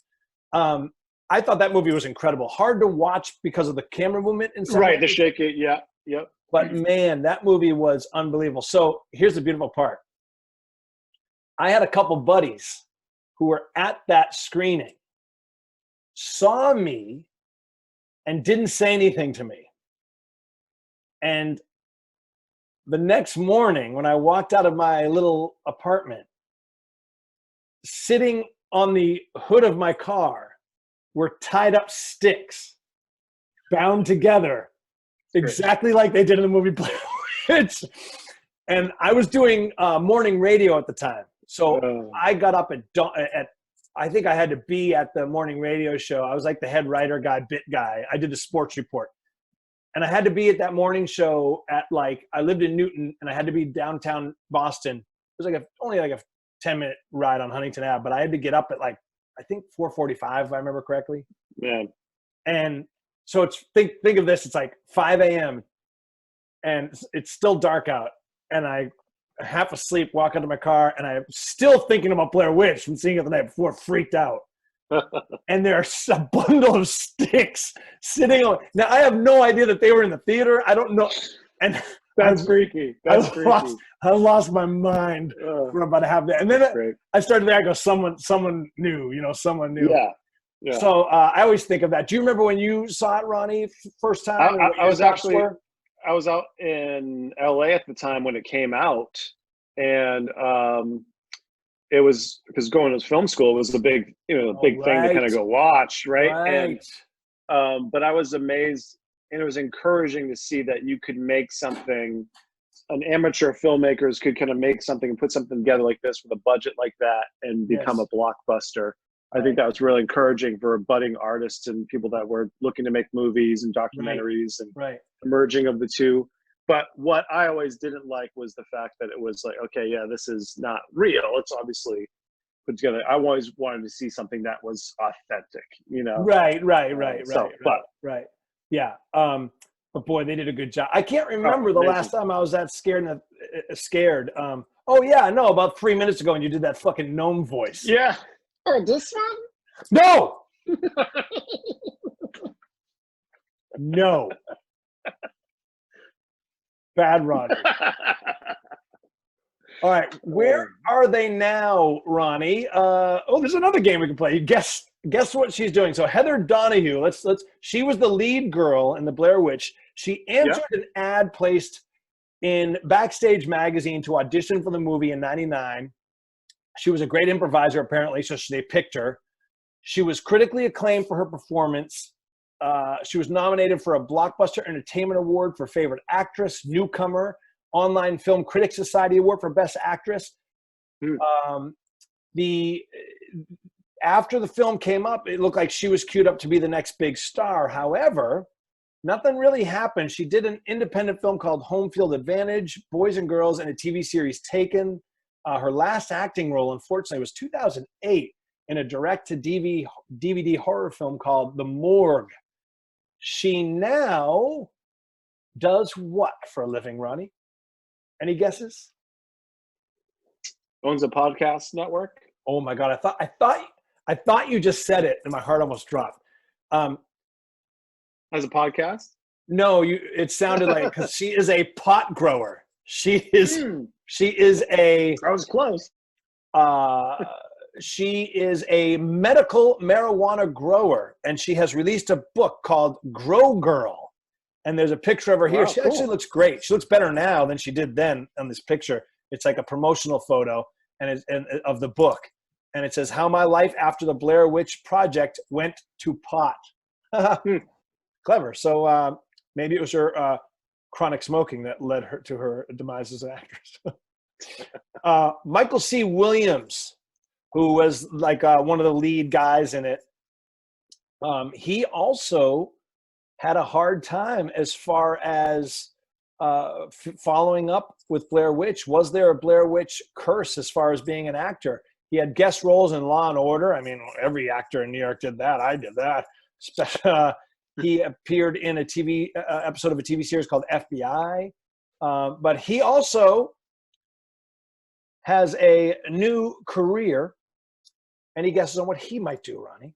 I thought that movie was incredible. Hard to watch because of the camera movement in some Right, ways. the shake it, yeah, yep. But man, that movie was unbelievable. So here's the beautiful part. I had a couple buddies who were at that screening, saw me, and didn't say anything to me. And the next morning, when I walked out of my little apartment, sitting on the hood of my car were tied up sticks, bound together, exactly like they did in the movie Blair Witch. And I was doing morning radio at the time. So I got up at I think I had to be at the morning radio show. I was like the head writer guy, bit guy. I did the sports report. And I had to be at that morning show at I lived in Newton and I had to be downtown Boston. It was only like a 10-minute ride on Huntington Ave, but I had to get up at I think 4:45, if I remember correctly. Yeah. And so it's think of this, it's like 5 a.m. and it's still dark out. And I half asleep, walk into my car, and I'm still thinking about Blair Witch from seeing it the night before, freaked out. And there's a bundle of sticks sitting on. Now I have no idea that they were in the theater. I don't know. And that's freaky. That's freaky. I lost my mind for about a half day. And then I started there. I go, someone knew, someone knew. Yeah. Yeah. So I always think of that. Do you remember when you saw it, Ronnie, first time? I was out in LA at the time when it came out, and it was because going to film school was a big, thing to kind of go watch, right? And but I was amazed, and it was encouraging to see that you could make something. An amateur filmmakers could kind of make something and put something together like this with a budget like that and become a blockbuster. I think that was really encouraging for budding artists and people that were looking to make movies and documentaries and merging of the two. But what I always didn't like was the fact that it was like, okay, yeah, this is not real. It's obviously put together. I always wanted to see something that was authentic, Right. Yeah. But boy, they did a good job. I can't remember the last time I was that scared. Oh yeah, I know. About 3 minutes ago, and you did that fucking gnome voice. Yeah. Oh, this one? No. No. Bad Ronnie. All right, where are they now, Ronnie? There's another game we can play. Guess what she's doing. So Heather Donahue, she was the lead girl in the Blair Witch. She answered an ad placed in Backstage magazine to audition for the movie in '99. She was a great improviser, apparently, so they picked her. She was critically acclaimed for her performance. She was nominated for a Blockbuster Entertainment Award for Favorite Actress, Newcomer, Online Film Critics Society Award for Best Actress. After the film came up, it looked like she was queued up to be the next big star. However, nothing really happened. She did an independent film called Home Field Advantage, Boys and Girls, and a TV series Taken. Her last acting role, unfortunately, was 2008 in a direct-to-DVD horror film called The Morgue. She now does what for a living, Ronnie? Any guesses? Owns a podcast network. Oh my God! I thought you just said it, and my heart almost dropped. As a podcast? No, it sounded like because she is a pot grower. She is a. I was close. She is a medical marijuana grower, and she has released a book called Grow Girl. And there's a picture of her here. She actually looks great. She looks better now than she did then on this picture. It's like a promotional photo of the book. And it says, How My Life After the Blair Witch Project Went to Pot. Clever. So maybe it was her chronic smoking that led her to her demise as an actress. Michael C. Williams, who was like one of the lead guys in it, he also had a hard time as far as following up with Blair Witch. Was there a Blair Witch curse as far as being an actor? He had guest roles in Law and Order. I mean, every actor in New York did that. I did that. He appeared in a TV episode of a TV series called FBI. But he also has a new career. Any guesses on what he might do, Ronnie?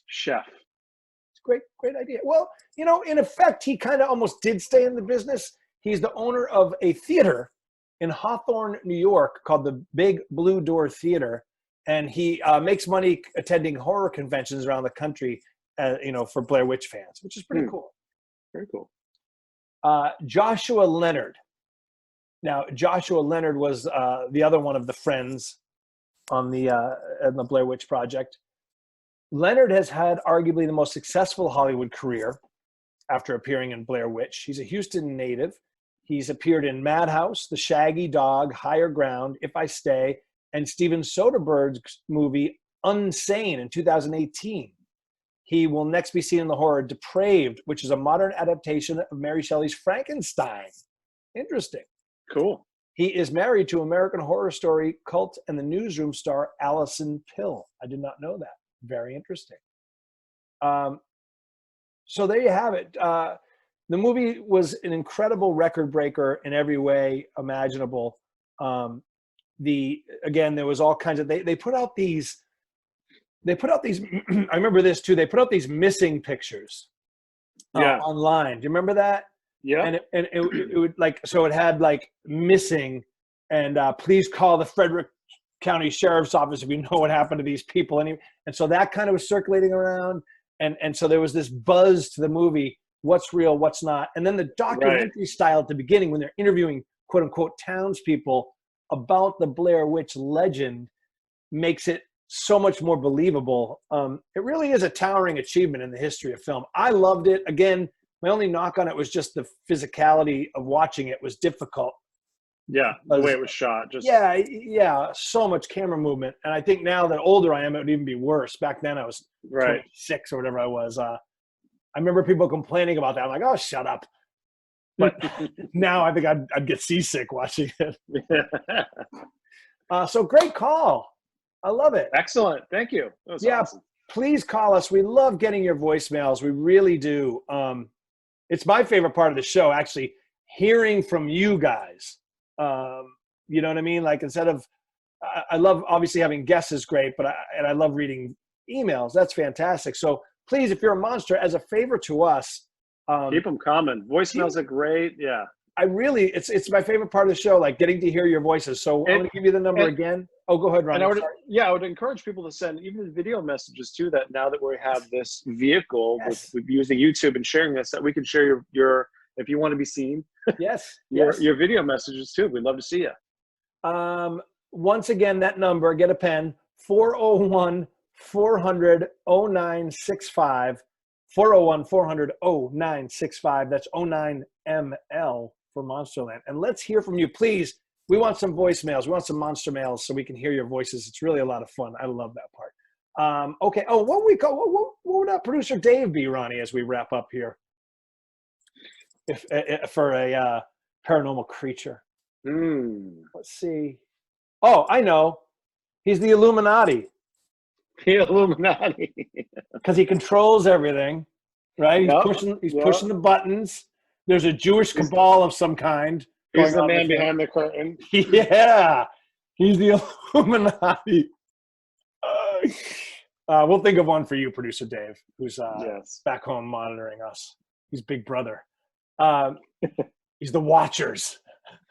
Chef. It's a great idea. Well, in effect, he kind of almost did stay in the business. He's the owner of a theater in Hawthorne, New York, called the Big Blue Door Theater. And he makes money attending horror conventions around the country, for Blair Witch fans, which is pretty cool. Very cool. Joshua Leonard. Now, Joshua Leonard was the other one of the friends on the Blair Witch Project. Leonard has had arguably the most successful Hollywood career after appearing in Blair Witch. He's a Houston native. He's appeared in Madhouse, The Shaggy Dog, Higher Ground, If I Stay, and Steven Soderbergh's movie Unsane in 2018. He will next be seen in the horror Depraved, which is a modern adaptation of Mary Shelley's Frankenstein. Interesting. Cool. He is married to American Horror Story cult and the Newsroom star Allison Pill. I did not know that. Very interesting. So there you have it. The movie was an incredible record breaker in every way imaginable. Again, there was all kinds of they put out these. I remember this too. They put out these missing pictures online. Do you remember that? Yeah. And it would it had like missing and please call the Frederick County Sheriff's Office if you know what happened to these people. And And so that kind of was circulating around. And so there was this buzz to the movie, what's real, what's not. And then the documentary style at the beginning, when they're interviewing quote unquote townspeople about the Blair Witch legend, makes it so much more believable. It really is a towering achievement in the history of film. I loved it. Again, my only knock on it was just the physicality of watching it was difficult. Yeah, the way it was shot. Just so much camera movement. And I think now that older I am, it would even be worse. Back then I was 26 or whatever I was. I remember people complaining about that. I'm like, oh, shut up. But now I think I'd get seasick watching it. So great call. I love it. Excellent. Thank you. That was awesome. Please call us. We love getting your voicemails. We really do. It's my favorite part of the show, actually, hearing from you guys. You know what I mean? Like, instead of, I love obviously having guests is great, but I love reading emails. That's fantastic. So please, if you're a monster, as a favor to us, keep them coming. Voicemails are great. Yeah. It's my favorite part of the show, like getting to hear your voices. So I'm going to give you the number again. Oh, go ahead, Ronny. And I would encourage people to send even video messages too, that now that we have this vehicle with using YouTube and sharing this, that we can share your if you want to be seen. Your video messages too. We'd love to see you. Once again, that number, get a pen, 401-400-0965, 401-400-0965. That's 09ML for Monsterland. And let's hear from you, please. We want some voicemails. We want some monster mails so we can hear your voices. It's really a lot of fun. I love that part. Okay. Oh, what would producer Dave be, Ronny, as we wrap up here? If for a paranormal creature. Let's see. Oh, I know. He's the Illuminati. The Illuminati. Because he controls everything, right? He's pushing the buttons. There's a Jewish cabal of some kind. He's the man behind the curtain. Yeah. He's the Illuminati. We'll think of one for you, producer Dave, who's back home monitoring us. He's Big Brother. He's the Watchers.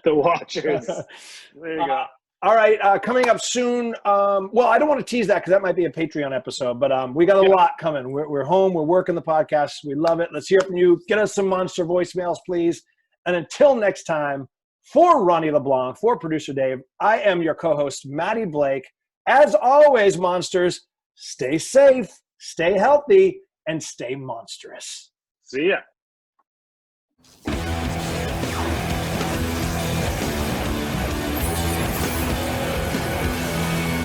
The Watchers. There you go. All right, coming up soon. Well, I don't want to tease that because that might be a Patreon episode, but we got a lot coming. We're home. We're working the podcast. We love it. Let's hear from you. Get us some monster voicemails, please. And until next time, for Ronny LeBlanc, for producer Dave, I am your co-host, Matty Blake. As always, monsters, stay safe, stay healthy, and stay monstrous. See ya.